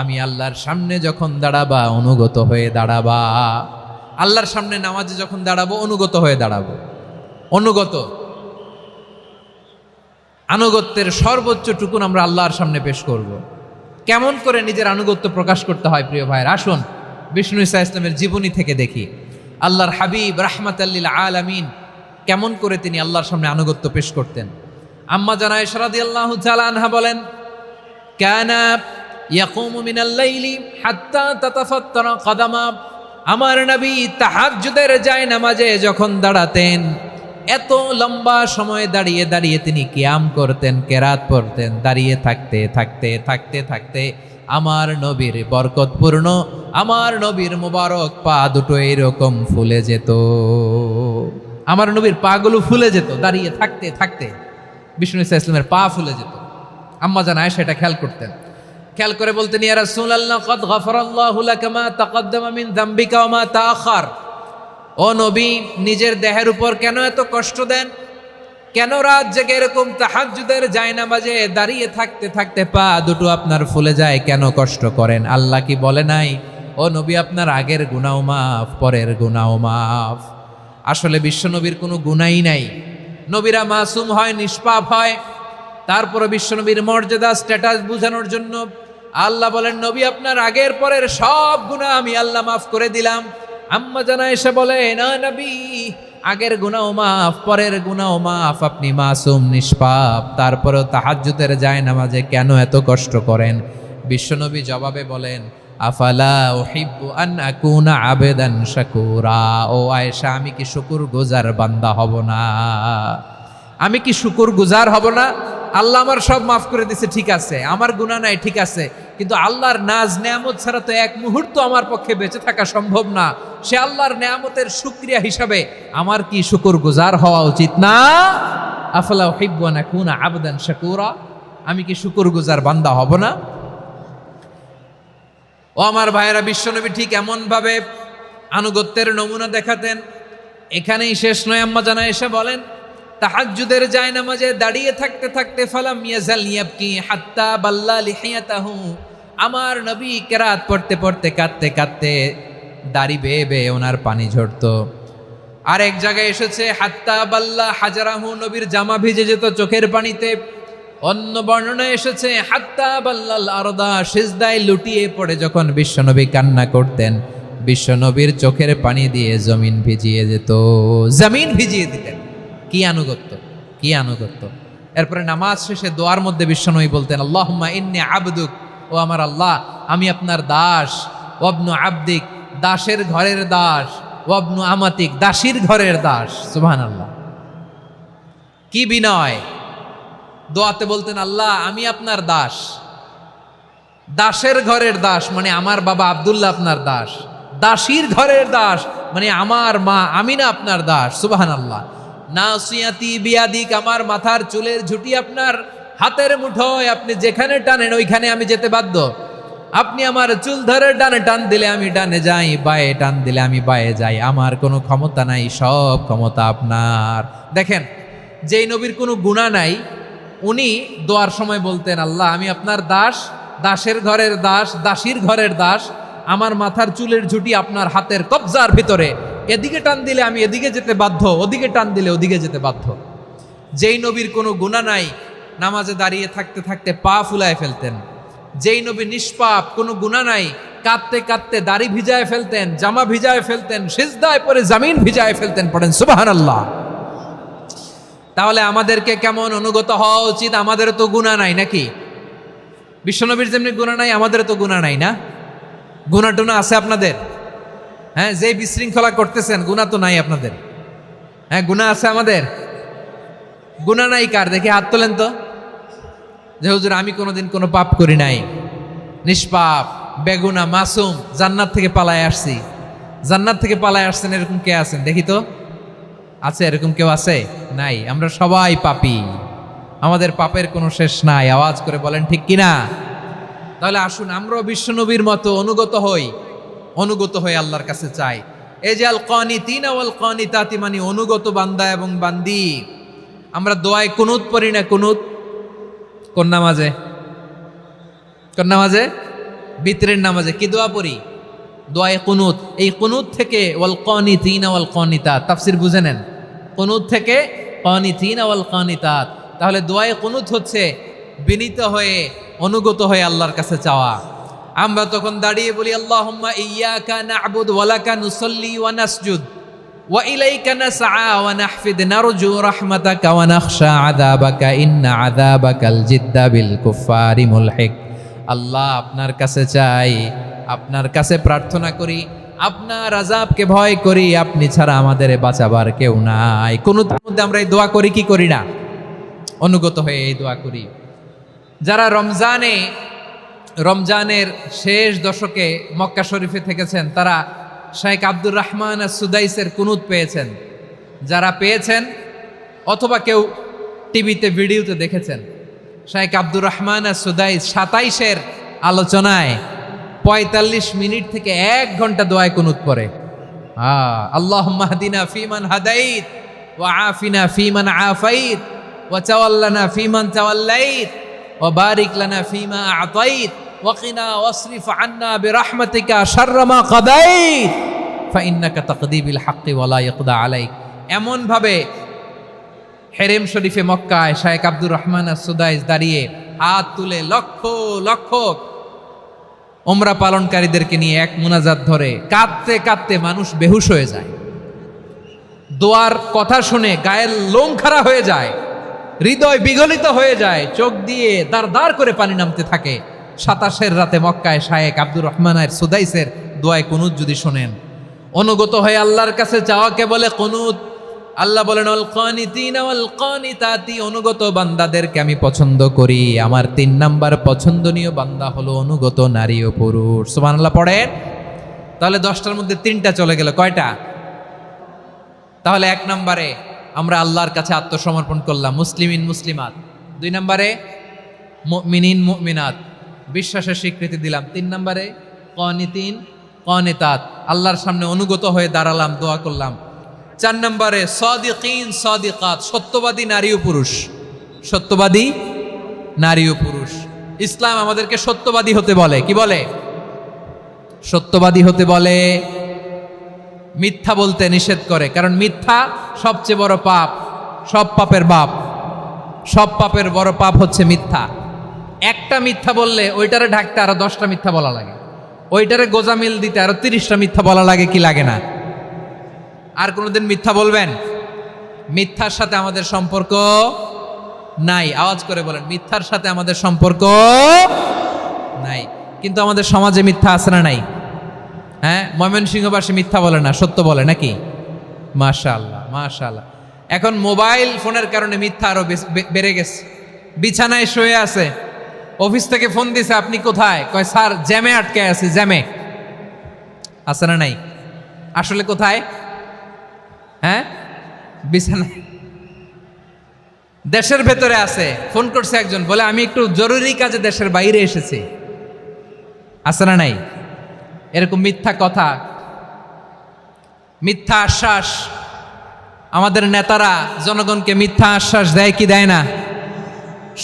Speaker 1: আমি আল্লাহর সামনে যখন দাঁড়াবা অনুগত হয়ে দাঁড়াবা। আল্লাহর সামনে নামাজে যখন দাঁড়াবো অনুগত হয়ে দাঁড়াবো। অনুগত, আনুগত্যের সর্বোচ্চ টুকুন আমরা আল্লাহর সামনে পেশ করব। কেমন করে নিজের আনুগত্য প্রকাশ করতে হয় প্রিয় ভাইয়ের, আসুন বিষ্ণু ঈসা ইসলামের জীবনী থেকে দেখি। আল্লাহর হাবিব রাহমাতাল্লিল আলামিন কেমন করে তিনি আল্লাহর সামনে আনুগত্য পেশ করতেন। আম্মা জানা আয়েশা রাদিয়াল্লাহু তাআলা আনহা বলেন, কানা ইয়াকুমু মিনাল লাইলি হাত্তা তাতাফাত্তারা কদামা, আমার নবী তাহাজ্জুদের জায়নামাজে যখন দাঁড়াতেন, এত লম্বা সময় দাঁড়িয়ে দাঁড়িয়ে তিনি কিয়াম করতেন, কেরাত পড়তেন। দাঁড়িয়ে থাকতে থাকতে থাকতে থাকতে আমার নবীর বরকতপূর্ণ, আমার নবীর মুবারক পা দুটো এরকম ফুলে যেত। আমার নবীর পাগুলো ফুলে যেত দাঁড়িয়ে থাকতে থাকতে, বিষ্ণু ঈসা ইসলামের পা ফুলে যেত। আম্মা জান আয়েশা এটা খেয়াল করতেন। খেয়াল করে বলতেন, ইয়া রাসূলুল্লাহ কদ গফারাল্লাহু লাকা মা তাকদ্দামা মিন যামবিকা ওয়া মা তাআখার। ও নবী, নিজের দেহের উপর কেন এত কষ্ট দেন? কেন রাত জেগে এরকম তাহাজ্জুদের জায়নামাজে দাঁড়িয়ে থাকতে থাকতে পা দুটো আপনার ফুলে যায়? কেন কষ্ট করেন? আল্লাহ কি বলে নাই, ও নবী আপনার আগের গুনাহ মাফ, পরের গুনাহ মাফ? আসলে বিশ্বনবীর কোনো গুনাহই নাই। নবীরা মাসুম হয়, নিষ্পাপ হয়। তারপরে বিশ্বনবীর মর্যাদা স্ট্যাটাস বোঝানোর জন্য আল্লাহ বলেন, নবী আপনার আগের পরের সব গুনাহ আমি আল্লাহ মাফ করে দিলাম। আম্মা জানা এসে বলে, না নবী, আগের গুনাহ মাফ, পরের গুনাহ মাফ, আপনি মাসুম নিষ্পাপ, তারপরেও তাহাজ্জুদের জায়নামাজে কেন এত কষ্ট করেন? বিশ্বনবী জবাবে বলেন, আফালা উহিব্বু আন আকুনা আবেদান শাকুরা। ও আয়েশা, আমি কি শুকরগুজার বান্দা হব না? আমি কি শুকরগুজার হব না? আল্লাহ আমার সব মাফ করে দিছে, ঠিক আছে, আমার গুনাহ নাই, ঠিক আছে, কিন্তু আল্লাহর নাজ নেয়ামত ছাড়া তো এক মুহূর্ত আমার পক্ষে বেঁচে থাকা সম্ভব না। সে আল্লাহর নেয়ামতের শুকরিয়া হিসাবে আমার কি শুকরগুজার হওয়া উচিত না? আফালা উহিব্বু আন আকুনা আবদান শাকুরা, আমি কি শুকরগুজার বান্দা হব না? ও আমার ভাইয়েরা, বিশ্বনবী ঠিক এমন ভাবে আনুগত্যের নমুনা দেখাতেন। এখানেই শেষ নয়, আম্মা জানা এসে বলেন, তাহাজ্জুদের জায়নামাজে দাঁড়িয়ে থাকতে থাকতে ফালাম ইয়াজাল ইয়াবকি হাত্তা বাল্লা লিহিয়াতাহু, আমার নবী কেরাত পড়তে পড়তে কাঁদতে কাঁদতে দাড়ি বেয়ে বেয়ে ওনার পানি ঝরতো। আর এক জায়গায় এসেছে হাত্তা বাল্লা হাজারাহু, নবীর জামা ভিজে যেত চোখের পানিতে। অন্য বর্ণনায় এসেছে হাত্তা বাল্লাল আরদা, সিজদায় লুটিয়ে পড়ে যখন বিশ্বনবী কান্না করতেন, বিশ্বনবীর চোখের পানি দিয়ে জমিন ভিজিয়ে যেত, জমিন ভিজিয়ে দিতেন। কি আনুগত্য, কি আনুগত্য! এরপরে নামাজ শেষে দোয়ার মধ্যে বিশ্বনবী বলতেন, আল্লাহুম্মা ইন্নী আবদুক, ও আমার আল্লাহ, আমি আপনার দাস। ওয়াবনু আবদিক, দাসের ঘরের দাস। ওয়াবনু আমাতিক, দাসীর ঘরের দাস। সুবহানাল্লাহ, কি বিনয়! দোয়াতে বলতেন, আল্লাহ আমি আপনার দাস। দাসের ঘরের দাস মানে আমার বাবা আব্দুল্লাহ আপনার দাস। দাসীর ঘরের দাস মানে আমার মা আমিনা আপনার দাস। সুবহানাল্লাহ। নাসিয়াতি বিয়াদিক, আমার মাথার চুলের ঝুঁটি আপনার হাতের মুঠোয়, আপনি যেখানে টানেন ওইখানে আমি যেতে বাধ্য। আপনি আমার চুল ধরে ডানে টান দিলে আমি ডানে যাই, বায়ে টান দিলে আমি বায়ে যাই, আমার কোনো ক্ষমতা নাই, সব ক্ষমতা আপনার। দেখেন, যেই নবীর কোনো গুনাহ নাই, উনি দোয়ার সময় বলতেন, আল্লাহ আমি আপনার দাস, দাসের ঘরের দাস, দাসীর ঘরের দাস, আমার মাথার চুলের ঝুঁটি আপনার হাতের কবজার ভিতরে, এদিকে টান দিলে আমি এদিকে যেতে বাধ্য, ওদিকে টান দিলে ওদিকে যেতে বাধ্য। যেই নবীর কোনো গুনাহ নাই, নামাজে দাঁড়িয়ে থাকতে থাকতে পা ফুলায় ফেলতেন। যেই নবী নিষ্পাপ, কোনো গুনাহ নাই, কাঁদতে কাঁদতে দাড়ি ভিজায় ফেলতেন, জামা ভিজায় ফেলতেন, সিজদায় পরে জমিন ভিজায় ফেলতেন। পড়েন সুবহানাল্লাহ। তাহলে আমাদেরকে কেমন অনুগত হওয়া উচিত? আমাদের তো গুনাহ নাই নাকি? বিশ্বনবীর যেমনি গুনাহ নাই, আমাদের তো গুনাহ নাই না? গুনাহ টুনা আছে আপনাদের? হ্যাঁ, যে বিশৃঙ্খলা করতেছেন, গুনাহ তো নাই আপনাদের? হ্যাঁ, গুনাহ আছে আমাদের? গুনাহ নাই কার? দেখি হাত তোলেন তো, যে হুজুর আমি কোনোদিন কোনো পাপ করি নাই, নিষ্পাপ, বেগুনা, মাসুম, জান্নাত থেকে পালায় আসছি। জান্নাত থেকে পালায় আসছেন এরকম কে আছেন দেখি তো? আছে এরকম কেউ? আছে? নাই। আমরা সবাই পাপী, আমাদের পাপের কোনো শেষ নাই। আওয়াজ করে বলেন ঠিক কিনা? তাহলে আসুন আমরাও বিশ্বনবীর মতো অনুগত হই, অনুগত হয়ে আল্লাহর কাছে চাই। এই যে আল কানিতিনা ওয়াল কানিতাতি, মানে অনুগত বান্দা এবং বান্দি। আমরা দোয়ায় কুনুত পড়ি না? কুনুত কোন নামাজে? কোন নামাজে? বিতরের নামাজে কি দোয়া পড়ি? দোয়ায়ে কুনুত। এই কুনুত থেকে ওয়াল কানিতিনা ওয়াল কানিতাত, তাফসীর বুঝে নেন। কুনুত থেকে কানিতিনা ওয়াল কানিতাত, তাহলে দোয়ায়ে কুনুত হচ্ছে বিনীত হয়ে অনুগত হয়ে আল্লাহর কাছে চাওয়া। আমরা তখন দাঁড়িয়ে বলি আল্লাহুম্মা ইয়্যাকা না'বুদু ওয়া লাকা নুসাল্লি ওয়া নাসজুদ ওয়া ইলাইকা নাসআ ওয়া নাহফিদ নারজু রাহমাতাকা ওয়া নাখশা আযাবাকা ইন্না আযাবাকাল জিদ্দা বিল কুফফারি মুলহিক। আল্লাহ, আপনার কাছে চাই, আপনার কাছে প্রার্থনা করি, আপনার আযাবকে ভয় করি, আপনি ছাড়া আমাদের বাঁচাবার কেউ নাই। কুনুতের মধ্যে আমরা এই দোয়া করি কি করি না? অনুগত হয়ে এই দোয়া করি। যারা রমজানের শেষ দশকে মক্কা শরীফে থেকেছেন তারা শেখ আব্দুর রহমান সুদাইসের কুনুত পেয়েছেন। যারা পেয়েছেন অথবা কেউ টিভিতে ভিডিওতে দেখেছেন, শেখ আব্দুর রহমান সুদাইস 27-এর আলোচনায় 45 মিনিট থেকে 1 ঘন্টা দোয়ায় কুনুত পড়ে। আল্লাহুম্মা হদিনা ফিমান হাদাইত ওয়া আফিনা ফিমান আফাইত ওয়া তাওয়াল্লানা ফিমান তাওয়াল্লাইত ওয়া বারিক লানা ফিমা আ'তাইত ওয়া কিনা ওয়াসরিফ আন্না বিরহমাতিকা শাররা মা কাদাইত ফাইন্নাকা তাকদি বিল হাক্কি ওয়া লা ইয়াকদা আলাইক। এমন ভাবে হেরেম শরীফে মক্কায় শেখ আব্দুর রহমান সুদাইস দাঁড়িয়ে হাত তুলে লক্ষ লক্ষ উমরা পালনকারীদেরকে নিয়ে এক মুনাজাত ধরে কাঁদতে কাঁদতে মানুষ বেহুশ হয়ে যায়। দোয়ার কথা শুনে গায়ের লোম খাড়া হয়ে যায়, হৃদয় বিগলিত হয়ে যায়, চোখ দিয়ে দাঁড় দাঁড় করে পানি নামতে থাকে। 27-এর রাতে মক্কায় শেখ আব্দুর রহমান সুদাইসের দোয়ায় কুনুত যদি শোনেন, অনুগত হয়ে আল্লাহর কাছে চাওয়াকে বলে কুনুত। আল্লাহ বলেন আল কানিতিনা ওয়াল কানিতাতি, অনুগত বান্দাদেরকে আমি পছন্দ করি। আমার 3 নাম্বার পছন্দনীয় বান্দা হলো অনুগত নারী ও পুরুষ। সুবহানাল্লাহ পড়েন। তাহলে 10টার মধ্যে 3টা চলে গেল, কয়টা? তাহলে 1 নম্বরে আমরা আল্লাহর কাছে আত্মসমর্পণ করলাম, মুসলিমিন মুসলিমাত। 2 নম্বরে মুমিনিন মুমিনাত, বিশ্বাসের স্বীকৃতি দিলাম। 3 নম্বরে কানিতিন কানিতাত, আল্লাহর সামনে অনুগত হয়ে দাঁড়ালাম, দোয়া করলাম। 4 নম্বরে সাদিকিন সাদিকাত, সত্যবাদী নারী ও পুরুষ। সত্যবাদী নারী ও পুরুষ। ইসলাম আমাদেরকে সত্যবাদী হতে বলে। কি বলে? সত্যবাদী হতে বলে, মিথ্যা বলতে নিষেধ করে। কারণ মিথ্যা সবচেয়ে বড় পাপ, সব পাপের বাপ। সব পাপের বড় পাপ হচ্ছে মিথ্যা। একটা মিথ্যা বললে ওইটারে ঢাকতে আরো 10টা মিথ্যা বলা লাগে, ওইটারে গোজামিল দিতে আরো 30টা মিথ্যা বলা লাগে, কি লাগে না? আর কোনোদিন মিথ্যা বলবেন? মিথ্যার সাথে আমাদের সম্পর্ক নাই। আওয়াজ করে বলেন, মিথ্যার সাথে আমাদের সম্পর্ক নাই। কিন্তু আমাদের সমাজে মিথ্যা আছে না নাই? হ্যাঁ, ময়মনসিংহবাসী মিথ্যা বলে না, সত্য বলে নাকি? মাশাআল্লাহ মাশাআল্লাহ। এখন মোবাইল ফোনের কারণে মিথ্যা আরো বেড়ে গেছে। বিছানায় শুয়ে আছে, অফিস থেকে ফোন দিছে, আপনি কোথায়? কয় স্যার জ্যামে আটকে আছি। জ্যামে আছে না নাই? আসলে কোথায়? হ্যাঁ, বিছানায়। দেশের ভেতরে আছে। ফোন করছে একজন, বলে আমি একটু জরুরি কাজে দেশের বাইরে এসেছি। আছে না নাই? এরকম মিথ্যা কথা, মিথ্যা আশ্বাস। আমাদের নেতারা জনগণকে মিথ্যা আশ্বাস দেয় কি দেয় না?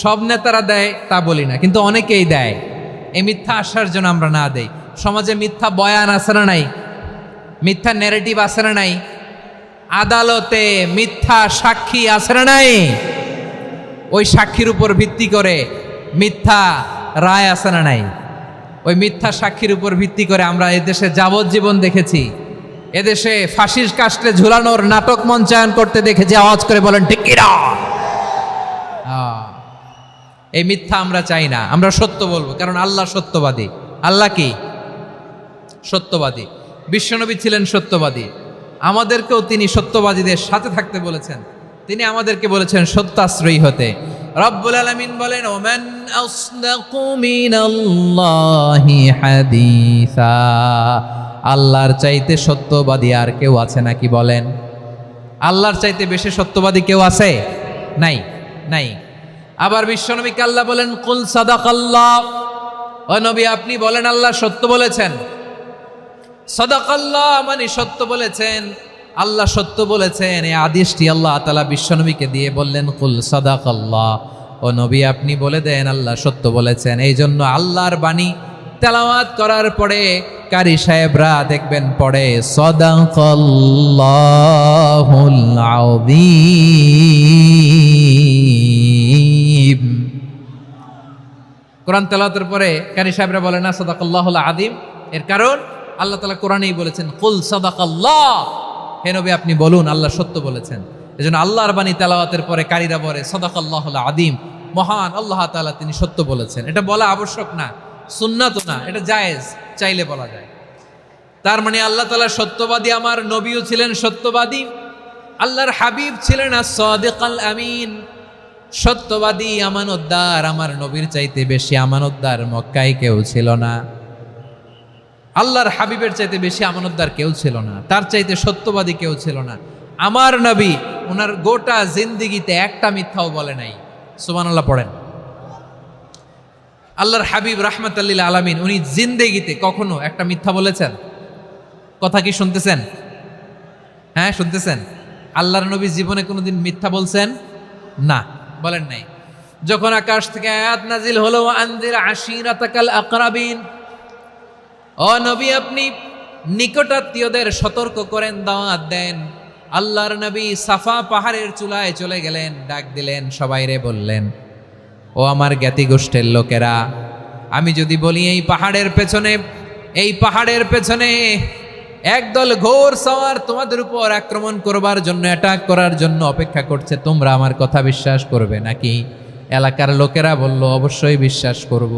Speaker 1: সব নেতারা দেয় তা বলি না, কিন্তু অনেকেই দেয়। এই মিথ্যা আশ্বাস যেন আমরা না দেই। সমাজে মিথ্যা বয়ান আছে না নাই? মিথ্যা ন্যারেটিভ আছে না নাই? আদালতে মিথ্যা সাক্ষী আছে না নাই? ওই সাক্ষীর উপর ভিত্তি করে মিথ্যা রায় আছে না নাই? ওই মিথ্যা সাক্ষীর উপর ভিত্তি করে আমরা এদেশে যাবজ্জীবন দেখেছি, এদেশে ফাঁসির কাস্টে ঝুলানোর নাটক মঞ্চায়ন করতে দেখেছি। আওয়াজ করে বলেন ঠিক কি না? এই মিথ্যা আমরা চাই না, আমরা সত্য বলবো, কারণ আল্লাহ সত্যবাদী। আল্লাহ কি? সত্যবাদী। বিশ্বনবী ছিলেন সত্যবাদী, আমাদেরকেও তিনি সত্যবাদীদের সাথে থাকতে বলেছেন। তিনি আমাদেরকে বলেছেন সত্যাশ্রয়ী হতে। রব্বুল আলামিন বলেন ওমান আসদাকু মিনাল্লাহি হাদিসা, আল্লাহর চাইতে সত্যবাদী আর কেউ আছে নাকি বলেন? আল্লাহর চাইতে বেশি সত্যবাদী কেউ আছে? নাই, নাই। আবার বিশ্বনবীকে আল্লাহ বলেন কুল সাদাকাল্লাহ, ও নবী আপনি বলেন আল্লাহ সত্য বলেছেন। সাদাকাল্লাহ মানে সত্য বলেছেন, আল্লাহ সত্য বলেছেন। এই আদেশটি আল্লাহ তাআলা বিশ্বনবীকে দিয়ে বললেন কুল সাদাকাল্লাহ, ও নবী আপনি বলে দেন আল্লাহ সত্য বলেছেন। এই জন্য আল্লাহর বাণী তেলাওয়াত করার পরে কারি সাহেবরা দেখবেন পড়ে সাদাকাল্লাহুল আযীম। কোরআন তেলাওয়াতের পরে কারি সাহেবরা বলে না সাদাকাল্লাহুল আযীম, এর কারণ আল্লাহ তাআলা কোরআনেই বলেছেন কুল সাদাকাল্লাহ, হে নবী আপনি বলুন আল্লাহ সত্য বলেছেন। এজন্য আল্লাহর বাণী তেলাওয়াতের পরে কারীরা বলে সাদাকাল্লাহুল আযীম, মহান আল্লাহ তাআলা তিনি সত্য বলেছেন। এটা বলা আবশ্যক না, সুন্নাত না, এটা জায়েজ, চাইলে বলা যায়। তার মানে আল্লাহ তাআলা সত্যবাদী, আমার নবীও ছিলেন সত্যবাদী, আল্লাহর হাবিব ছিলেন as-সাদিকাল আমিন, সত্যবাদী আমানতদার। আমার নবীর চাইতে বেশি আমানতদার মক্কায় কেউ ছিল না, আল্লাহর হাবিবের চাইতে বেশি আমানতদার কেউ ছিল না, তার চাইতে সত্যবাদী কেউ ছিল না। আমার নবী ওনার গোটা জিন্দেগিতে একটা মিথ্যাও বলে নাই। সুবহানাল্লাহ পড়েন। আল্লাহর হাবিব রাহমাতাল লিল আলামিন উনি জিন্দেগিতে কখনো একটা মিথ্যা বলেছেন? কথা কি শুনতেছেন? হ্যাঁ শুনতেছেন? আল্লাহর নবী জীবনে কোনোদিন মিথ্যা বলছেন? না, বলেন নাই। যখন আকাশ থেকে আয়াত নাজিল হলো আনজির আশিরাতাকাল আকরাবিন, ও নবী আপনি নিকটাত্মীয়দের সতর্ক করেন, দাওয়াত দেন। আল্লাহর নবী সাফা পাহাড়ের চূড়ায় চলে গেলেন, ডাক দিলেন, সবাইরে বললেন, ও আমার জ্ঞাতি গোষ্ঠীর লোকেরা, আমি যদি বলি এই পাহাড়ের পেছনে একদল ঘোর সওয়ার তোমাদের উপর আক্রমণ করবার জন্য, অ্যাটাক করার জন্য অপেক্ষা করছে, তোমরা আমার কথা বিশ্বাস করবে নাকি? এলাকার লোকেরা বলল অবশ্যই বিশ্বাস করব।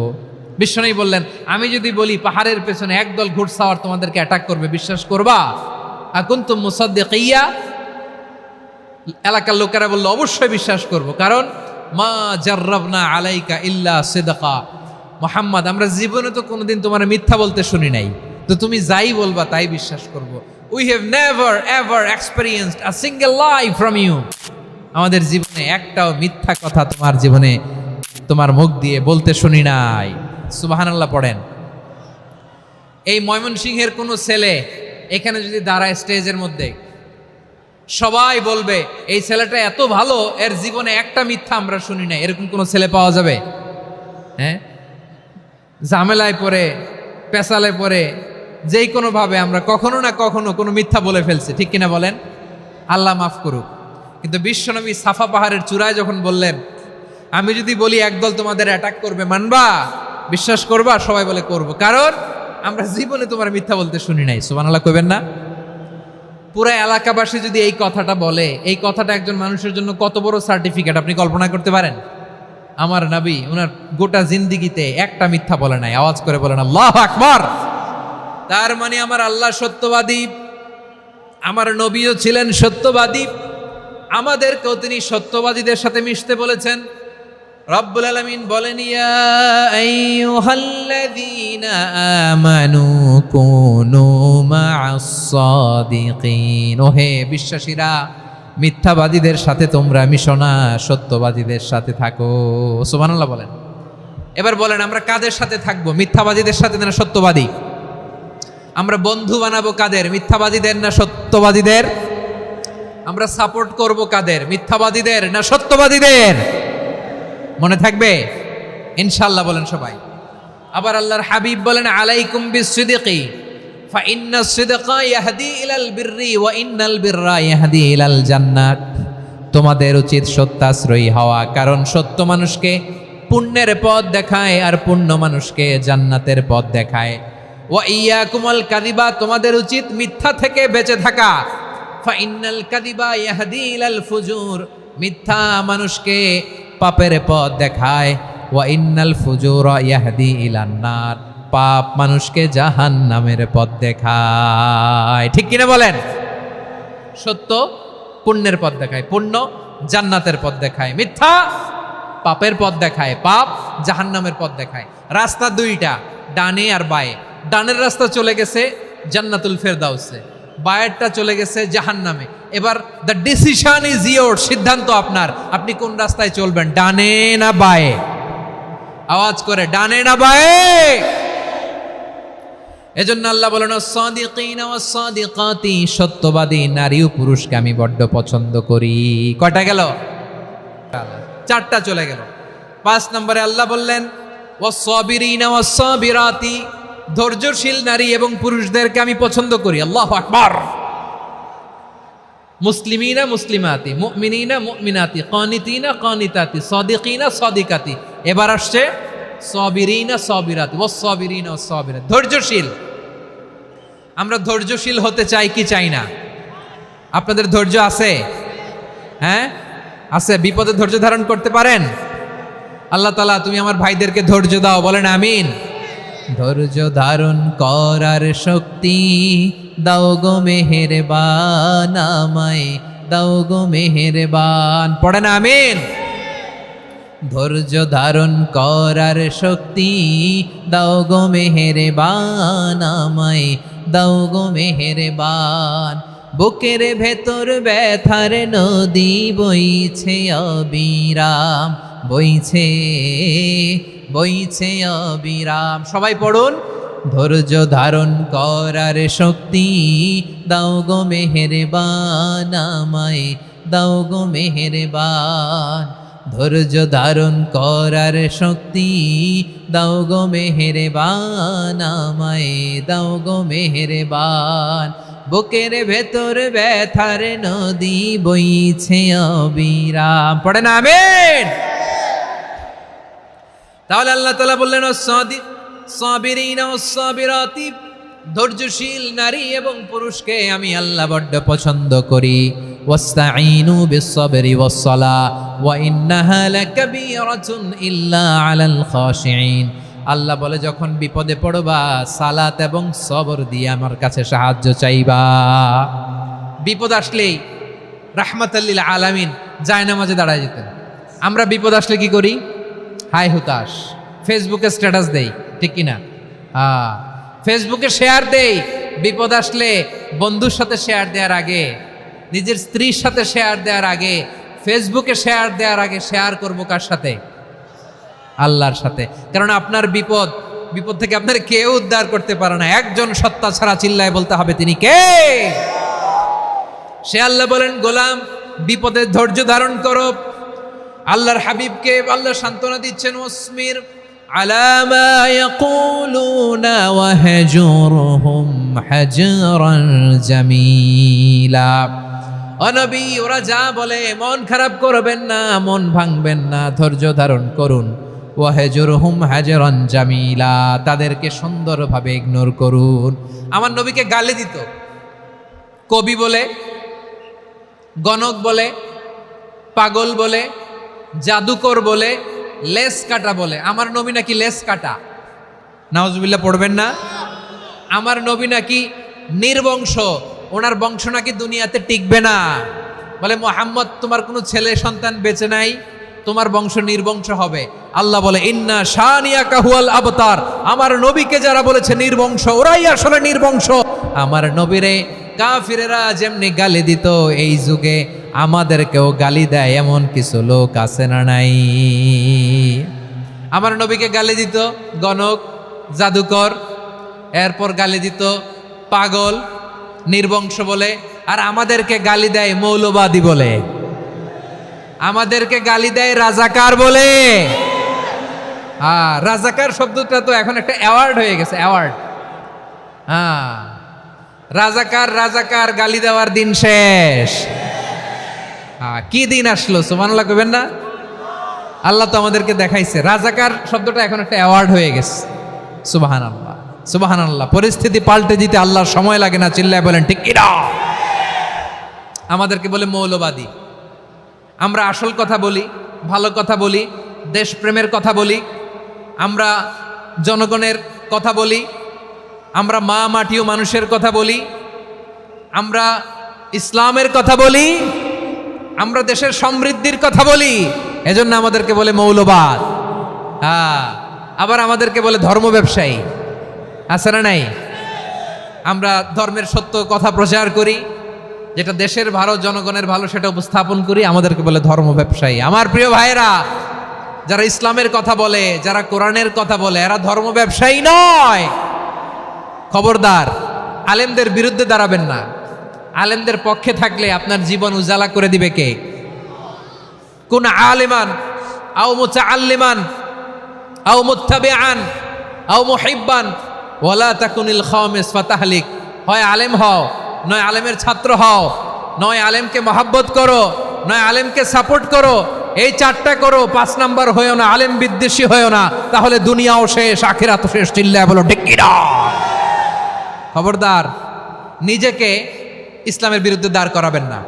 Speaker 1: বিশ্বনবী বললেন, আমি যদি বলি পাহাড়ের পেছনে একদল ঘোড়সাওয়ার তোমাদেরকে অ্যাটাক করবে, বিশ্বাস করবা? আকুনতুম মুসাদ্দিকিয়া? এলাকার লোকেরা বলল অবশ্যই বিশ্বাস করব, কারণ মা জাররাবনা আলাইকা ইল্লা সিদকা, মুহাম্মদ আমরা জীবনে তো কোনোদিন তোমার মিথ্যা বলতে শুনি নাই, তো তুমি যাই বলবা তাই বিশ্বাস করব। We have never ever experienced a single lie from you, আমাদের জীবনে একটাও মিথ্যা কথা তোমার জীবনে তোমার মুখ দিয়ে বলতে শুনি নাই। সুবহানাল্লাহ পড়েন। এই ময়মনসিংহের কোনো ছেলে এখানে যদি দাঁড়ায় স্টেজের মধ্যে, সবাই বলবে এই ছেলেটা এত ভালো, এর জীবনে একটা মিথ্যা আমরা শুনি নাই, এরকম কোনো ছেলে পাওয়া যাবে? হ্যাঁ, ঝামেলায় পড়ে, পেশালে পড়ে, যেই কোনোভাবে আমরা কখনো না কখনো কোনো মিথ্যা বলে ফেলছি, ঠিক কিনা বলেন? আল্লাহ মাফ করুক। কিন্তু বিশ্বনবী সাফা পাহাড়ের চূড়ায় যখন বললেন, আমি যদি বলি একদল তোমাদের অ্যাটাক করবে, মানবা? বিশ্বাস করবা? সবাই বলে করব, কারণ আমরা জীবনে তোমার মিথ্যা বলতে শুনি নাই। সুবহানাল্লাহ কইবেন না? পুরা এলাকাবাসী যদি এই কথাটা বলে, এই কথাটা একজন মানুষের জন্য কত বড় সার্টিফিকেট আপনি কল্পনা করতে পারেন? আমার নবী ওনার গোটা জিন্দেগিতে একটা মিথ্যা বলে নাই। আওয়াজ করে বলেন আল্লাহু আকবার। তার মানে আমার আল্লাহ সত্যবাদী, আমার নবীও ছিলেন সত্যবাদী, আমাদেরকেও তিনি সত্যবাদীদের সাথে মিশতে বলেছেন। রব্বুল আলামিন বলেন, ইয়া আইয়ুহাল্লাযীনা আমানু কুনু মা'আস সাদিকিন, ওহে বিশ্বাসীরা মিথ্যাবাদীদের সাথে তোমরা মিশো না, সত্যবাদীদের সাথে থাকো। সুবহানাল্লাহ বলেন। এবার বলেন আমরা কাদের সাথে থাকবো? মিথ্যাবাদীদের সাথে না সত্যবাদী? আমরা বন্ধু বানাবো কাদের? মিথ্যাবাদীদের না সত্যবাদীদের? আমরা সাপোর্ট করব কাদের? মিথ্যাবাদীদের না সত্যবাদীদের? মনে থাকবে ইনশাআল্লাহ বলেন সবাই। আবার আল্লাহর হাবিব বলেন, আলাইকুম বিসসিদকি ফাইন্নাস সিদকা ইয়াহদি ইলাল বিররি ওয়া ইন্নাল বিররা ইয়াহদি ইলাল জান্নাত। তোমাদের উচিত সত্যাশ্রয়ী হওয়া, কারণ সত্য মানুষকে পুণ্যের পথ দেখায় আর পুণ্য মানুষকে জান্নাতের পথ দেখায়। ওয়া ইয়াকুমুল কাযিবা, তোমাদের উচিত মিথ্যা থেকে বেঁচে থাকা। ফাইন্নাল কাযিবা ইয়াহদি ইলাল ফুজুর, মিথ্যা মানুষকে পাপের পথ দেখায়। ওয়া ইন্নাল ফুজুরা ইয়াহদি ইলান নার, পাপ মানুষকে জাহান্নামের পথ দেখায়। ঠিক কিনা বলেন? সত্য পুণ্যের পথ দেখায়, পুণ্য জান্নাতের পথ দেখায়, মিথ্যা পাপের পথ দেখায়, পাপ জাহান্নামের পথ দেখায়। রাস্তা দুইটা, ডানে আর বায়ে। ডানের রাস্তা চলে গেছে জান্নাতুল ফেরদাউসে, বায়েরটা চলে গেছে জাহান্নামে। এবার দ্য ডিসিশন ইজ ইয়োর, সিদ্ধান্ত আপনার, আপনি কোন রাস্তায় চলবেন, ডানে না বায়ে? আওয়াজ করে, ডানে না বায়ে? এজন্য আল্লাহ বলেন, সাদিকিনা ওয়াস সাদিকাতি, সত্যবাদী নারী ও পুরুষকে আমি বড্ড পছন্দ করি। কয়টা গেল? চারটা চলে গেল। 5 নম্বরে আল্লাহ বললেন, ওয়াস সাবিরিনা ওয়াস সাবিরাতি, ধৈর্যশীল নারী এবং পুরুষদেরকে আমি পছন্দ করি। আল্লাহু আকবার। মুসলিমিনা মুসলিমাতি, মুমিনিনা মুমিনাতি, কানিতিনা কানিতাতি, সাদিকিনা সাদিকাতি। এবার আসছে সাবিরিনা সাবিরাত ওয়াস সাবিরিনা ওয়াস সাবিরাত, ধৈর্যশীল। আমরা ধৈর্যশীল হতে চাই কি চাই না? আপনাদের ধৈর্য আছে? হ্যাঁ আছে। বিপদে ধৈর্য ধারণ করতে পারেন? আল্লাহ তাআলা তুমি আমার ভাইদেরকে ধৈর্য দাও, বলেন আমিন। ধৈর্য ধারণ করার শক্তি দাও গো মেহেরবান, আমায় দাও গো মেহেরবান, পড়েন আমিন। ধৈর্য ধারণ করার শক্তি দাও গো মেহেরবান, আমায় দাও গো মেহেরবান। বুকের ভেতর ব্যথার নদী বইছে অবিরাম, বইছে বইছে অবিরাম। সবাই পড়ুন, ধৈর্য ধারণ করার শক্তি দাও গো মেহেরবান, আমায় দাও গো মেহেরবান। ধৈর্য ধারণ করার শক্তি দাও গো মেহেরবান, আমায় দাও গো মেহেরবান। বুকের ভেতর ব্যথার নদী বইছে অবিরাম, পড়েন আমিন। তাহলে আল্লাহ তাআলা বললেন সাবিরিনা ওয়াস সাবিরাতি, ধৈর্যশীল নারী এবং পুরুষকে আমি আল্লাহ বড্ড পছন্দ করি। ওয়াস্তাঈনু বিস-সাবরি ওয়াস-সালাহ ওয়া ইন্নাহা লাকাবীরাতুন ইল্লা আলাল খাশিঈন। আল্লাহ বলে যখন বিপদে পড়বা সালাত এবং সবর দিয়ে আমার কাছে সাহায্য চাইবা। বিপদ আসলেই রাহমাতাল লিল আলামিন জায়নামাজে দাঁড়ায় যেতেন। আমরা বিপদ আসলে কি করি? হাই হুতাশ, ফেসবুকে স্ট্যাটাস দেই, ঠিক কিনা? ফেসবুকে শেয়ার দেই। বিপদ আসলে বন্ধুর সাথে শেয়ার দেওয়ার আগে, নিজের স্ত্রীর সাথে শেয়ার দেওয়ার আগে, ফেসবুকে শেয়ার দেওয়ার আগে শেয়ার করবো কার সাথে? আল্লাহর সাথে। কারণ আপনার বিপদ থেকে আপনার কেউ উদ্ধার করতে পারে না, একজন সত্তা ছাড়া। চিল্লায় বলতে হবে তিনি কে? সে আল্লাহ বলেন, গোলাম বিপদে ধৈর্য ধারণ করো। আল্লাহর হাবিবকে আল্লাহ সান্ত্বনা দিচ্ছেন, ওয়াসমির আলা মা ইয়াকুলুনা ওয়াহজুরহুম হাজরান জামিলা। ও নবী, ওরা যা বলে মন খারাপ করবেন না, মন ভাঙবেন না, ধৈর্য ধারণ করুন। ওয়াহজুরহুম হাজরান জামিলা, তাদেরকে সুন্দরভাবে ইগনোর করুন। আমার নবীকে গালি দিত কবি বলে, গণক বলে, পাগল বলে, জাদুকর বলে, লেস কাটা বলে। আমার নবী নাকি লেস কাটা, নাউজুবিল্লাহ পড়বেন না। আমার নবী নাকি নির্বংশ, ওনার বংশ নাকি দুনিয়াতে টিকবে না। বলে মুহাম্মদ তোমার কোনো ছেলে সন্তান বেঁচে নাই, তোমার বংশ নির্বংশ হবে। আল্লাহ বলে ইন্না শানিয়াকা হুয়াল আবতার। আমার নবীকে যারা বলেছে নির্বংশ, ওরাই আসলে নির্বংশ। আমার নবীরে কাফিরেরা যেমনি গালি দিত, এই যুগে আমাদেরকেও গালি দেয় এমন কিছু লোক আছে না নাই? আমার নবীকে গালি দিত গণক, জাদুকর, এরপর গালি দিত পাগল, নির্বংশ বলে। আর আমাদেরকে গালি দেয় মৌলবাদী বলে, আমাদেরকে গালি দেয় রাজাকার বলে। রাজাকার শব্দটা তো এখন একটা অ্যাওয়ার্ড হয়ে গেছে, অ্যাওয়ার্ড। রাজাকার রাজাকার গালি দেওয়ার দিন শেষ। কি দিন আসলো, সুবহানাল্লাহ কইবেন না? আল্লাহ তো আমাদেরকে দেখাইছে। রাজাকার শব্দটা এখন একটা অ্যাওয়ার্ড হয়ে গেছে। সুবহানাল্লাহ, সুবহানাল্লাহ। পরিস্থিতি পাল্টে দিতে আল্লাহর সময় লাগে না, চিল্লায় বলেন ঠিক কিনা? আমাদেরকে বলে মৌলবাদী। আমরা আসল কথা বলি, ভালো কথা বলি, দেশপ্রেমের কথা বলি, আমরা জনগণের কথা বলি, আমরা মা মাটি ও মানুষের কথা বলি, আমরা ইসলামের কথা বলি, আমরা দেশের সমৃদ্ধির কথা বলি। এজন্য আমাদেরকে বলে মৌলবাদ। আবার আমাদেরকে বলে ধর্ম ব্যবসায়ী, আছে না নাই? আমরা ধর্মের সত্য কথা প্রচার করি, যেটা দেশের ভালো, জনগণের ভালো, সেটা উপস্থাপন করি, আমাদেরকে বলে ধর্ম ব্যবসায়ী। আমার প্রিয় ভাইরা, যারা ইসলামের কথা বলে, যারা কোরআনের কথা বলে, এরা ধর্ম ব্যবসায়ী নয়। খবরদার, আলেমদের বিরুদ্ধে দাঁড়াবেন না। আলেমদের পক্ষে থাকলে আপনার জীবন উজালা করে দিবে কে? কুন আলিমান আও মুতাআল্লিমান আও মুত্তাবিআন আও মুহিব্বান ওয়ালা তাকুনিল খামিস ফাতাহলিক। হয় আলেম হও, নয় আলেমের ছাত্র হও, নয় আলেমকে মহব্বত করো, নয় আলেমকে সাপোর্ট করো, এই 4টা করো, 5 নাম্বার হয়েও না, আলেম বিদ্বেষী হয়েও না, তাহলে দুনিয়াও শেষ আখিরাতও শেষ। চিল্লায় বলো ঠিক কি না? খবরদার, নিজেকে ইসলামের বিরুদ্ধে দাঁড় করাবেন না।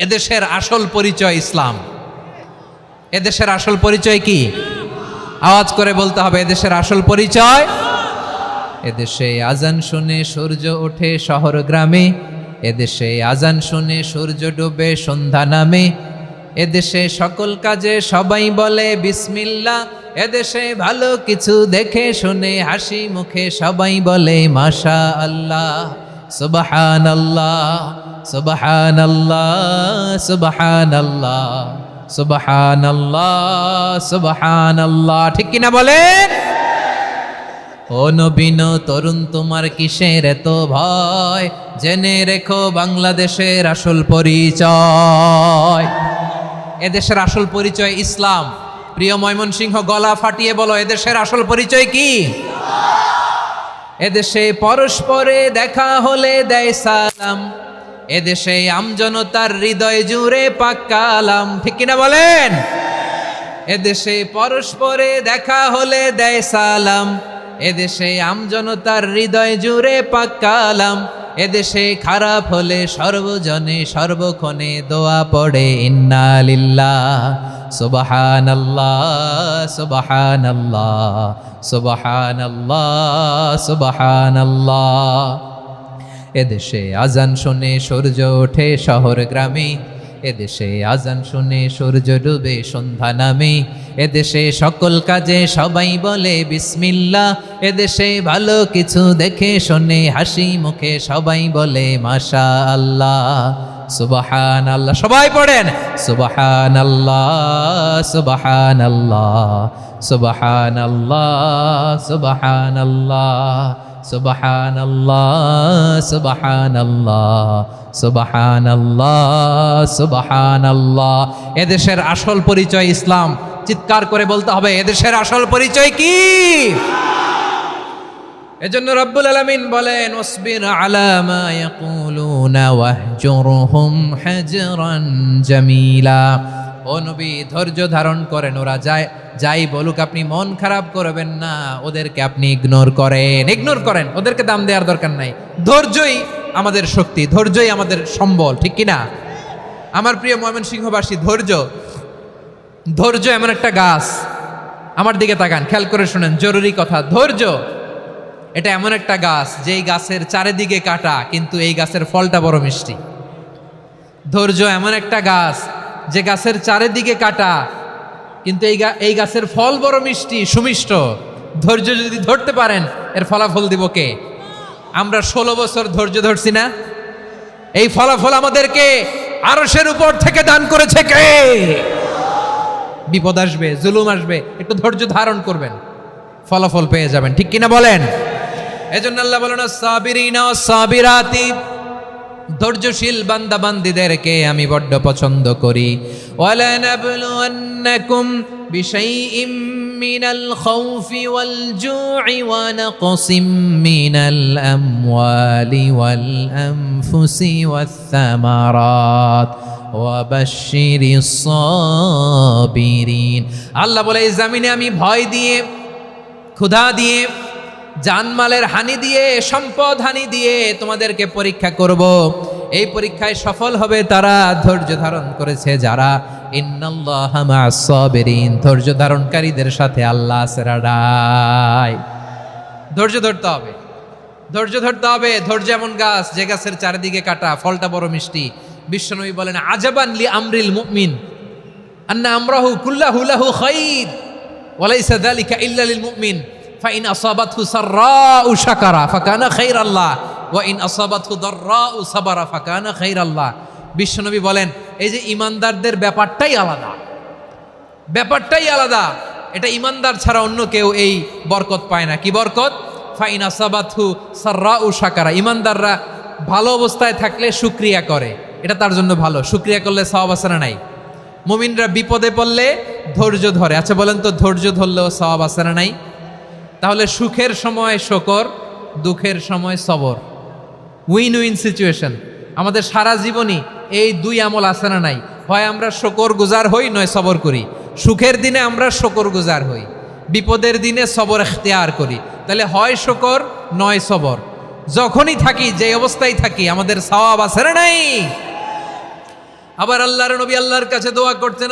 Speaker 1: এদেশের আসল পরিচয় ইসলাম। এদেশের আসল পরিচয় কি? আওয়াজ করে বলতে হবে, এদেশের আসল পরিচয়। এদেশে আজান শুনে সূর্য ওঠে শহর গ্রামে, এদেশে আজান শুনে সূর্য ডুবে সন্ধ্যা নামে, এদেশে সকল কাজে সবাই বলে বিসমিল্লাহ, এদেশে ভালো কিছু দেখে শুনে হাসি মুখে সবাই বলে মাশা আল্লাহ, সুবহানাল্লাহ সুবহানাল্লাহ সুবহানাল্লাহ সুবহানাল্লাহ সুবহানাল্লাহ। ঠিক কিনা বলেন? ও নবীন তরুণ, তোমার কিসের এত ভয়? জেনে রেখো বাংলাদেশের আসল পরিচয়। এদেশের আসল পরিচয় ইসলাম। প্রিয় ময়মনসিংহ, গলা ফাটিয়ে বলো, এদেশের আসল পরিচয় কি? এদেশে পরস্পরে দেখা হলে দেয় সালাম, এদেশে আমজনতার হৃদয় জুড়ে পাক্কা আলাম। ঠিক কিনা বলেন? এদেশে পরস্পরে দেখা হলে দেয় সালাম, এদেশে আমজনতার হৃদয় জুড়ে পাক্কা আলাম, এদেশে খারাপ হলে সর্বজনে সর্বক্ষণে দোয়া পড়ে ইন্না লিল্লাহ সুবহানাল্লাহ সুবহানাল্লাহ সুবহানাল্লাহ সুবহানাল্লাহ। এদেশে আজান শুনে সূর্য ওঠে শহর গ্রামে, এদেশে আজান শুনে সূর্য ডুবে সন্ধ্যা নামে, এদেশে সকল কাজে সবাই বলে বিসমিল্লাহ, এদেশে ভালো কিছু দেখে শুনে হাসি মুখে সবাই বলে মাশা আল্লাহ সুবহানাল্লাহ। সবাই পড়েন সুবহানাল্লাহ সুবহানাল্লাহ সুবহানাল্লাহ সুবহানাল্লাহ সুবহানাল্লাহ সুবহানাল্লাহ সুবহানাল্লাহ সুবহানাল্লাহ। এদেশের আসল পরিচয় ইসলাম। চিৎকার করে বলতে হবে, এদেশের আসল পরিচয় কি? এজন্য রব্বুল আলামিন বলেন, ওয়াসবির আলা মা ইয়াকুলুনা ওয়াহজুরহুম হাজরান জামিলা। ও নবী, ধৈর্য ধারণ করেন, ওরা যাই বলুক আপনি মন খারাপ করবেন না, ওদেরকে আপনি ইগনোর করেন, ওদেরকে দাম দেওয়ার দরকার নাই। ধৈর্যই আমাদের শক্তি, ধৈর্যই আমাদের সম্বল। ঠিক কিনা? আমার প্রিয় ময়মনসিংহবাসী, ধৈর্য এমন একটা গাছ। আমার দিকে তাকান, খেয়াল করে শুনেন, জরুরি কথা। ধৈর্য এটা এমন একটা গাছ, যেই গাছের চারিদিকে কাটা, কিন্তু এই গাছের ফলটা বড় মিষ্টি। ধৈর্য এমন একটা গাছ, যে গাছের চারিদিকে কাটা, কিন্তু এই গাছের ফল বড় মিষ্টি, সুমিষ্ট। ধৈর্য যদি ধরতে পারেন, এর ফলাফল দিব কে? আমরা 16 বছর ধৈর্য ধরছি না? এই ফলাফল আমাদেরকে আরশের উপর থেকে দান করেছে কে? বিপদ আসবে, জুলুম আসবে, একটু ধৈর্য ধারণ করবেন, ফলাফল পেয়ে যাবেন। ঠিক কিনা বলেন? এজন্য আল্লাহ বলেন, সাবিরিনা সাবিরাতি, ধৈর্যশীল বান্দা বান্দীদেরকে আমি বড্ড পছন্দ করি। ওয়ালা নাবলুয়ান্নাকুম বিশাইইম মিনাল খাউফি ওয়াল জু'i ওয়া নাকসিম মিনাল আমওয়ালি ওয়াল আনফুসি ওয়াস সামারাত ওয়া বাশশিরিস সাবিরিন। আল্লাহ বলে, এই জমিনে আমি ভয় দিয়ে, ক্ষুধা দিয়ে, জানমালের হানি দিয়ে, সম্পদ হানি দিয়ে তোমাদেরকে পরীক্ষা করব। এই পরীক্ষায় সফল হবে তারা, ধৈর্য ধারণ করেছে যারা। ইন্নাল্লাহা মা'আস সাবিরিন, ধৈর্য ধারণকারীদের সাথে আল্লাহ আছে। ধৈর্য ধরতে হবে, ধৈর্য ধরতে হবে। ধৈর্য এমন গাছ, যে গাছের চারিদিকে কাটা, ফলটা বড় মিষ্টি। বিশ্বনবী বলেন, আজাবান লি আমরিল মুমিন আন্না আমরাহু কুল্লাহু লাহু খাইর ওয়া লাইসা যালিকা ইল্লা লিল মুমিন ফাইন আসাবাতহু সাররাউ শাকারা ফাকানা খাইরাল্লাহ ওয়া ইন আসাবাতহু দাররাউ সাবারা ফাকানা খাইরাল্লাহ। বিশ্বনবী বলেন, এই যে ইমানদারদের ব্যাপারটাই আলাদা, ব্যাপারটাই আলাদা। এটা ইমানদার ছাড়া অন্য কেউ এই বরকত পায় না। কি বরকত? ফাইন আসাবাতহু সাররাউ শাকারা। ইমানদাররা ভালো অবস্থায় থাকলে শুকরিয়া করে, এটা তার জন্য ভালো। শুকরিয়া করলে সওয়াব আছে না নাই? মুমিনরা বিপদে পড়লে ধৈর্য ধরে। আচ্ছা বলেন তো, ধৈর্য ধরলেও সওয়াব আছে না নাই? তাহলে সুখের সময় শুকর, দুঃখের সময় সবর, উইন উইন সিচুয়েশন। আমাদের সারা জীবনই এই দুই আমল আছে না নাই? হয় আমরা শুকর গুজার হই, নয় সবর করি। সুখের দিনে আমরা শুকর গুজার হই, বিপদের দিনে সবর ইখতিয়ার করি। তাহলে হয় শুকর নয় সবর। যখনই থাকি, যে অবস্থায় থাকি, আমাদের সওয়াব আছে না নাই? আবার আল্লাহর নবী আল্লাহর কাছে দোয়া করতেন,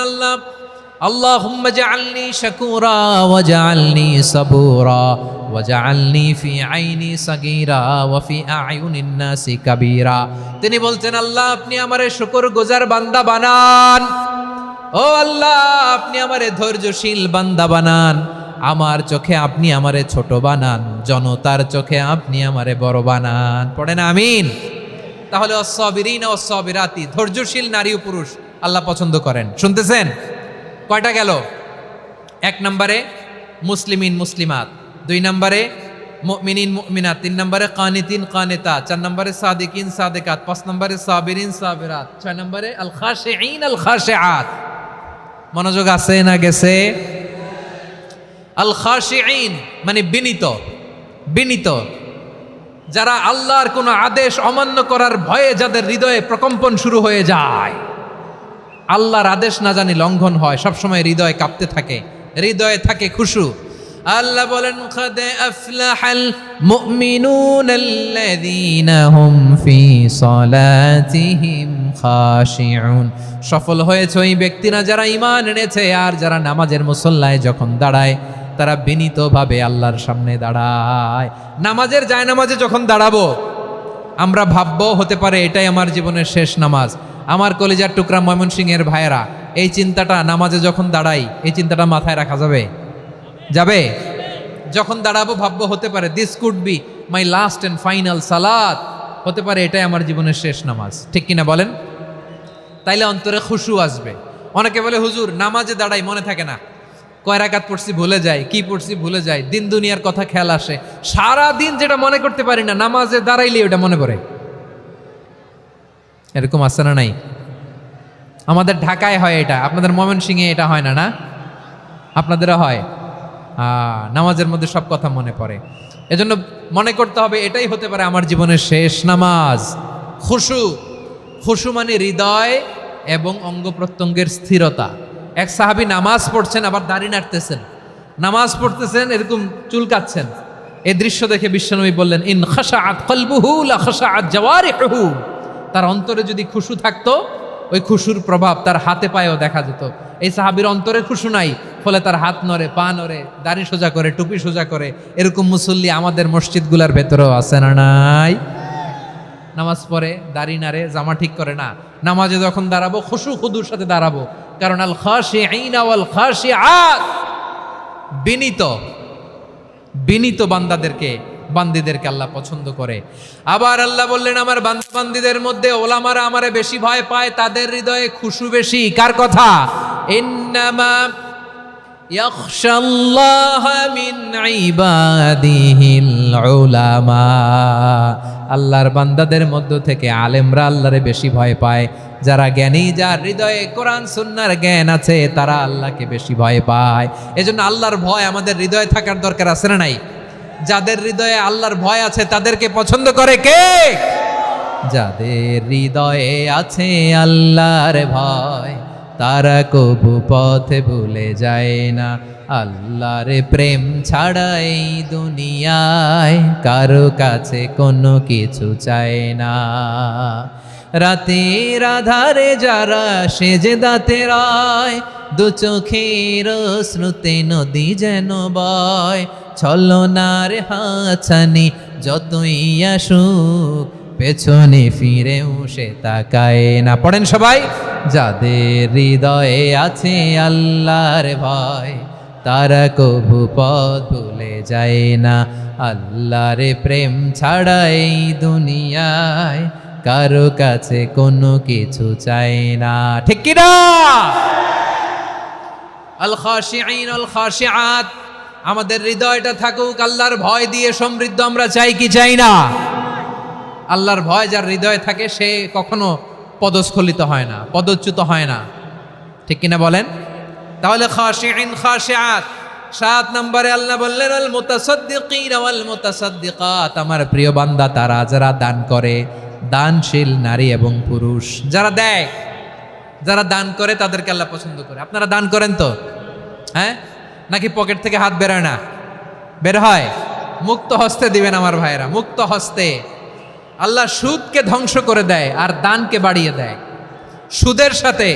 Speaker 1: আল্লাহুম্মা জাআলনি শাকুরা ওয়া জাআলনি সাবুরা ওয়া জাআলনি ফি আইনি সাগীরা ওয়া ফি আ'য়ুনিন নাসি কাবীরা। তিনি বলতেন, আল্লাহ আপনি আমারে শুকরগুজার বান্দা বানান, ও আল্লাহ আপনি আমারে ধৈর্যশীল বান্দা বানান, আমার চোখে আপনি আমারে ছোট বানান, জনতার চোখে আপনি আমারে বড় বানান। পড়েন আমিন। তাহলে অস-সাবিরিনা ওয়াস-সাবিরাতি, ধৈর্যশীল নারী ও পুরুষ আল্লাহ পছন্দ করেন। শুনতেছেন? কয়টা গেল? 1 নম্বরে মুসলিমিন মুসলিমাত, 2 নম্বরে মুমিনিন মুমিনাত, 3 নম্বরে কানিতিন কানিতাত, 4 নম্বরে সাদিকিন সাদিকাত, 5 নম্বরে সাবিরিন সাবিরাত, 6 নম্বরে আল খাশিঈন আল খাশিআত। মনোযোগ আছে না গেছে? আল খাশিঈন মানে বিনীত, বিনীত, যারা আল্লাহর কোনো আদেশ অমান্য করার ভয়ে যাদের হৃদয়ে প্রকম্পন শুরু হয়ে যায়, আল্লাহর আদেশ না জানি লঙ্ঘন হয়, সবসময় হৃদয় কাঁপতে থাকে, হৃদয়ে থাকে খুশু। আল্লাহ বলেন, কাদ আফলাহাল মুমিনুনাল্লাযীনা হুম ফি সালাতিহিম খাশিউন। সফল হয়েছে ওই ব্যক্তিরা যারা ঈমান এনেছে আর যারা নামাজের মুসল্লায় যখন দাঁড়ায় তারা বিনীতভাবে আল্লাহর সামনে দাঁড়ায়। নামাজের জায়নামাজে যখন দাঁড়াবো আমরা ভাববো হতে পারে এটাই আমার জীবনের শেষ নামাজ। আমার কলিজার টুকরা ময়মনসিংহের ভাইয়েরা, এই চিন্তাটা নামাজে যখন দাঁড়াই, এই চিন্তাটা মাথায় রাখা যাবে? যাবে? যখন দাঁড়াবো ভাববো হতে পারে this could be my last and final সালাত, হতে পারে এটাই আমার জীবনের শেষ নামাজ। ঠিক কিনা বলেন? তাইলে অন্তরে খুশু আসবে। অনেকে বলে, হুজুর নামাজে দাঁড়াই মনে থাকে না, কয় রাকাত পড়ছি ভুলে যাই, কি পড়ছি ভুলে যাই, দিন দুনিয়ার কথা খেয়াল আসে, সারা দিন যেটা মনে করতে পারি না নামাজে দাঁড়াইলে ওটা মনে পড়ে। এরকম আছে না নাই? আমাদের ঢাকায় হয় এটা, আপনাদের ময়মনসিংহে এটা হয় না? না, আপনাদেরও হয়। নামাজের মধ্যে সব কথা মনে পড়ে। এজন্য মনে করতে হবে এটাই হতে পারে আমার জীবনের শেষ নামাজ। খুশু, খুশু মানে হৃদয় এবং অঙ্গ প্রত্যঙ্গের স্থিরতা। এক সাহাবী নামাজ পড়ছেন আবার দাড়ি নাড়তেছেন, নামাজ পড়তেছেন এরকম চুলকাচ্ছেন। এই দৃশ্য দেখে বিশ্বনবী বললেন, ইন খাশাআত কলবুহু লা খাশাআত জাওয়ারিহুহু। তার অন্তরে যদি খুশু থাকতো, ওই খুশুর প্রভাব তার হাতে পায়েও দেখা যেত। এই সাহাবীর অন্তরে খুশু নাই, ফলে তার হাত নড়ে, পা নড়ে, দাড়ি সোজা করে, টুপি সোজা করে। এরকম মুসল্লি আমাদের মসজিদগুলোর ভেতরেও আছে না নাই? নামাজ পড়ে, দাড়ি নাড়ে, জামা ঠিক করে না। নামাজে যখন দাঁড়াবো খুশু খুদুর সাথে দাঁড়াবো, কারণ আল খাশিঈনা ওয়াল খাশিআত, বিনীত, বিনীত বান্দিদেরকে আল্লাহ পছন্দ করে। আবার আল্লাহ বললেন, আমার বান্দিদের মধ্যে ওলামারা আমারে বেশি ভয় পায়, তাদের হৃদয়ে খুশু বেশি। কার কথা? ইন্নামা ইয়াখশাল্লাহ মিন ইবাদিহিল উলামা। আল্লাহর বান্দাদের মধ্য থেকে আলেমরা আল্লাহরে বেশি ভয় পায়। যারা জ্ঞানী, যার হৃদয়ে কোরআন সুন্নাহর জ্ঞান আছে, তারা আল্লাহকে বেশি ভয় পায়। এজন্য আল্লাহর ভয় আমাদের হৃদয়ে থাকার দরকার আছে না নাই? যাদের হৃদয়ে আল্লাহর ভয় আছে তাদেরকে পছন্দ করে কে? যাদের হৃদয়ে আছে আল্লাহর ভয়, তারা কবু পথে ভুলে যায় না। আল্লাহর প্রেম ছাড়া এই দুনিয়ায় কারো কাছে কোনো কিছু চায় না। রাতের আধারে যারা সেজদাতে রয়, দু চোখের শ্রুতে নদী যেন বয়। ছলনার হাতছানি যতই আসুক, পেছনে ফিরেও সে তাকায় না। পড়েন সবাই, যাদের হৃদয়ে আছে আল্লাহর ভয়, তারা কবু পথ ভুলে যায় না। আল্লাহর প্রেম ছাড়া এই দুনিয়ায় কারো কাছে কোনো কিছু চাই না। ঠিক কি না? আল খাশিঈন আল খাশিআত, আমাদের হৃদয়টা থাকুক আল্লাহর ভয় দিয়ে সমৃদ্ধ। আমরা চাই কি চাই না? আল্লাহর ভয় যার হৃদয়ে থাকে সে কখনো পদস্খলিত হয় না, পদচ্যুত হয় না। ঠিক কিনা বলেন? তাহলে খাশিঈন খাশিআত। 7 নম্বরে আল্লাহ বললেন, আল মুতাসাদ্দিকিন ওয়াল মুতাসাদ্দিকাত, আমার প্রিয় বান্দা তারা যারা দান করে, দানশীল নারী এবং পুরুষ। যারা দেয়, যারা দান করে তাদেরকে আল্লাহ পছন্দ করে। আপনারা দান করেন তো? হ্যাঁ, নাকি পকেট থেকে হাত বেরোয় না? বের হয়। মুক্ত হস্তে দিবেন আমার ভাইয়েরা, মুক্ত হস্তে। আল্লাহ সুদকে ধ্বংস করে দেয় আর দানকে বাড়িয়ে দেয়। সুদের সাথে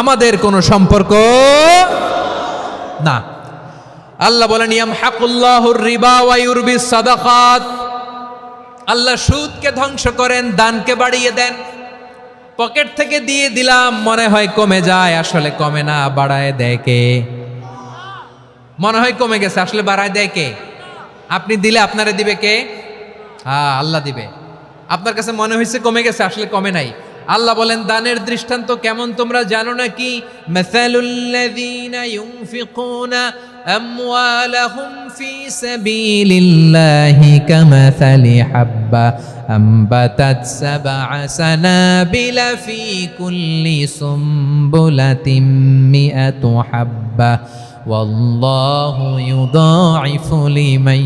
Speaker 1: আমাদের কোনো সম্পর্ক না। আল্লাহ বলেন ইয়ামহাকুল্লাহুর রিবা ওয়া ইউরবিস সাদাকাত। আল্লাহ সুদকে ধ্বংস করেন, দানকে বাড়িয়ে দেন। পকেট থেকে দিয়ে দিলাম, মনে হয় কমে যায়, আসলে কমে না, বাড়ায় দেয় কে? মনে হয় কমে গেছে, আসলে বাড়ায় দেয় কে? আপনি দিলে আপনারে দিবে কে? হ্যাঁ, আল্লাহ দিবে। আপনার কাছে মনে হয়েছে কমে গেছে, আসলে কমে নাই। আল্লাহ বলেন দানের দৃষ্টান্ত কেমন তোমরা জানো নাকি? মাসালুল্লাযীনা ইউনফিকুনা আমওয়ালাহুম ফি সাবিলিল্লাহি কামাসালি হাব্বা আম্বাতাত সাবআ সানাবিলা ফি কুল্লি সুমবুলাতিন মিআতু হাব্বা ওয়াল্লাহু ইউদাঈফু লিমান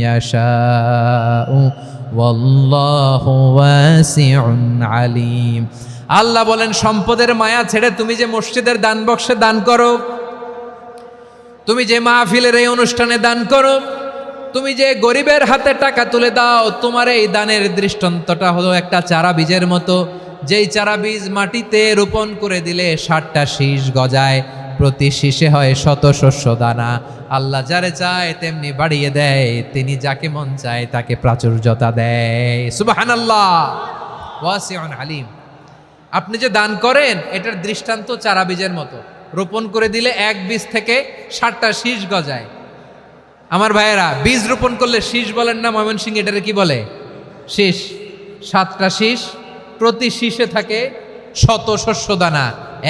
Speaker 1: ইয়াশাউ ওয়াল্লাহু ওয়াসিউন আলিম। আল্লাহ বলেন সম্পদের মায়া ছেড়ে তুমি যে মসজিদের দান বক্সে দান করো, তুমি যে মাহফিলের এই অনুষ্ঠানে দান করো, তুমি যে গরিবের হাতে টাকা তুলে দাও, তোমার এই দানের দৃষ্টান্তটা হলো একটা চারা বীজের মতো। যেই চারা বীজ মাটিতে রোপণ করে দিলে 60টা শীষ গজায়, প্রতি শীষে হয় শত শস্য দানা। আল্লাহ যারে চায় তেমনি বাড়িয়ে দেয়, তিনি যাকে মন চায় তাকে প্রাচুর্যতা দেয়। সুবহানাল্লাহ, ওয়াসিউন আলিম। আপনি যে দান করেন এটার দৃষ্টান্ত চারা বীজের মতো, রোপণ করে দিলে এক বীজ থেকে 60টা শীষ গজায়। আমার ভাইয়েরা, বীজ রোপণ করলে শীষ বলেন না ময়মনসিংহ, এটারে কি বলে? শীষ। 7টা শীষ, প্রতি শীষে থাকে শত শস্য দানা,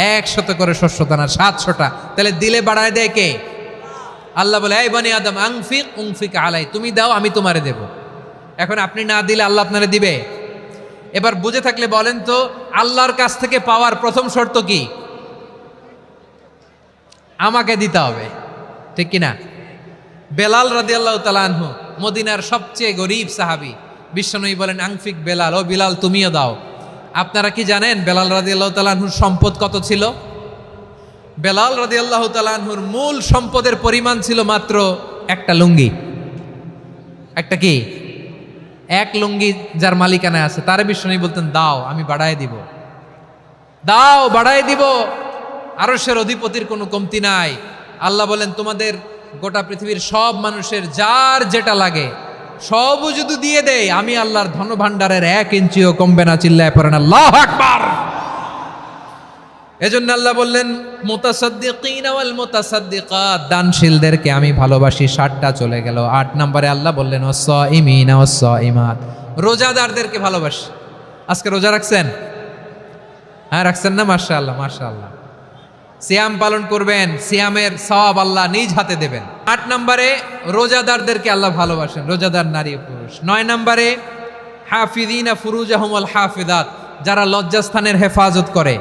Speaker 1: 100 করে শস্য দানা, 700টা। তাহলে দিলে বাড়ায় দেয় কে? আল্লাহ বলে এই বনি আদম আনফিক উনফিক আলাই, তুমি দাও আমি তোমারে দেব। এখন আপনি না দিলে আল্লাহ আপনারে দিবে? এবার বুঝে থাকলে বলেন তো, আল্লাহর কাছ থেকে পাওয়ার প্রথম শর্ত কি? আমাকে দিতে হবে, ঠিক কিনা? বেলাল রাদিয়াল্লাহু তাআলা আনহু, মদিনার সবচেয়ে গরীব সাহাবী, বিশ্বনবী বলেন আনফিক বেলাল, ও বিলাল তুমিও দাও। আপনারা কি জানেন বেলাল রাদিয়াল্লাহু তাআলা আনহুর সম্পদ কত ছিল? বেলাল রাদিয়াল্লাহু তাআলা আনহুর মূল সম্পদের পরিমাণ ছিল মাত্র একটা লুঙ্গি। একটা কি? এক লুঙ্গি যার মালিকানায় আছে, তারে বিশ্বনবী বলতেন দাও আমি বাড়ায় দিব, দাও বাড়ায় দিব। আরশের অধিপতির কোনো কমতি নাই। আল্লাহ বলেন তোমাদের গোটা পৃথিবীর সব মানুষের যার যেটা লাগে সবও যদি দিয়ে দেয়, আমি আল্লাহর ধন ভাণ্ডারের 1 ইঞ্চিও কমবে না। চিল্লায় পড়েন আল্লাহু আকবার। এজন্য আল্লাহ বললেন মুতাসাদ্দিকিনা ওয়াল মুতাসাদ্দিকাত, দানশীলদেরকে আমি ভালোবাসি। 60টা চলে গেল। 8 নম্বরে আল্লাহ বললেন ওয়াস-সাইমিনা ওয়াস-সাইমাত, রোজাদারদেরকে ভালোবাসি। আজকে রোজা রাখছেন? হ্যাঁ রাখছেন না? মাশাআল্লাহ মাশাআল্লাহ। সিয়াম পালন করবেন, সিয়ামের সওয়াব আল্লাহ নিজ হাতে দেবেন। 8 নম্বরে রোজাদারদেরকে আল্লাহ ভালোবাসেন, রোজাদার নারী ও পুরুষ। 9 নম্বরে হাফিযিনা ফুরুজাহুম ওয়াল হাফিযাত, যারা লজ্জাস্থানের হেফাজত করে,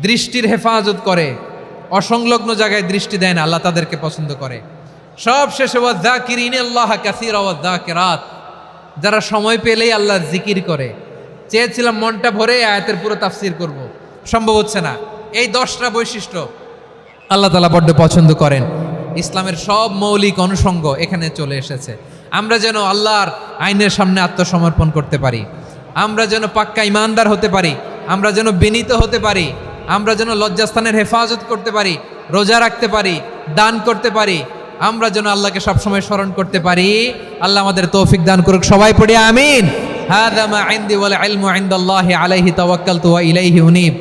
Speaker 1: দৃষ্টির হেফাজত করে, অসংলগ্ন জায়গায় দৃষ্টি দেয় না, আল্লাহ তাদেরকে পছন্দ করে। সব শেষে ওয়াযাকিরিনাল্লাহ কাসীরা ওয়াযাকিরাত, যারা সময় পেলেই আল্লাহর জিকির করে। চেয়েছিলাম মনটা ভরে আয়াতের পুরো তাফসীর করব, সম্ভব হচ্ছে না। এই 10টা বৈশিষ্ট্য আল্লাহ তাআলা বড্ড পছন্দ করেন। ইসলামের সব মৌলিক অনুষঙ্গ এখানে চলে এসেছে। আমরা যেন আল্লাহর আইনের সামনে আত্মসমর্পণ করতে পারি, আমরা যেন পাক্কা ইমানদার হতে পারি, আমরা যেন বিনীত হতে পারি, আমরা যেন লজ্জাস্থানের হেফাজত করতে পারি, রোজা রাখতে পারি, দান করতে পারি, আমরা যেন আল্লাহকে সবসময় স্মরণ করতে পারি। আল্লাহ আমাদের তৌফিক দান করুক। সবাই পড়ি আমিন। হাযা মা ইনদি ওয়াল ইলমু ইনদাল্লাহি আলাইহি তাওয়াক্কালতু ওয়া ইলাইহি উনীব।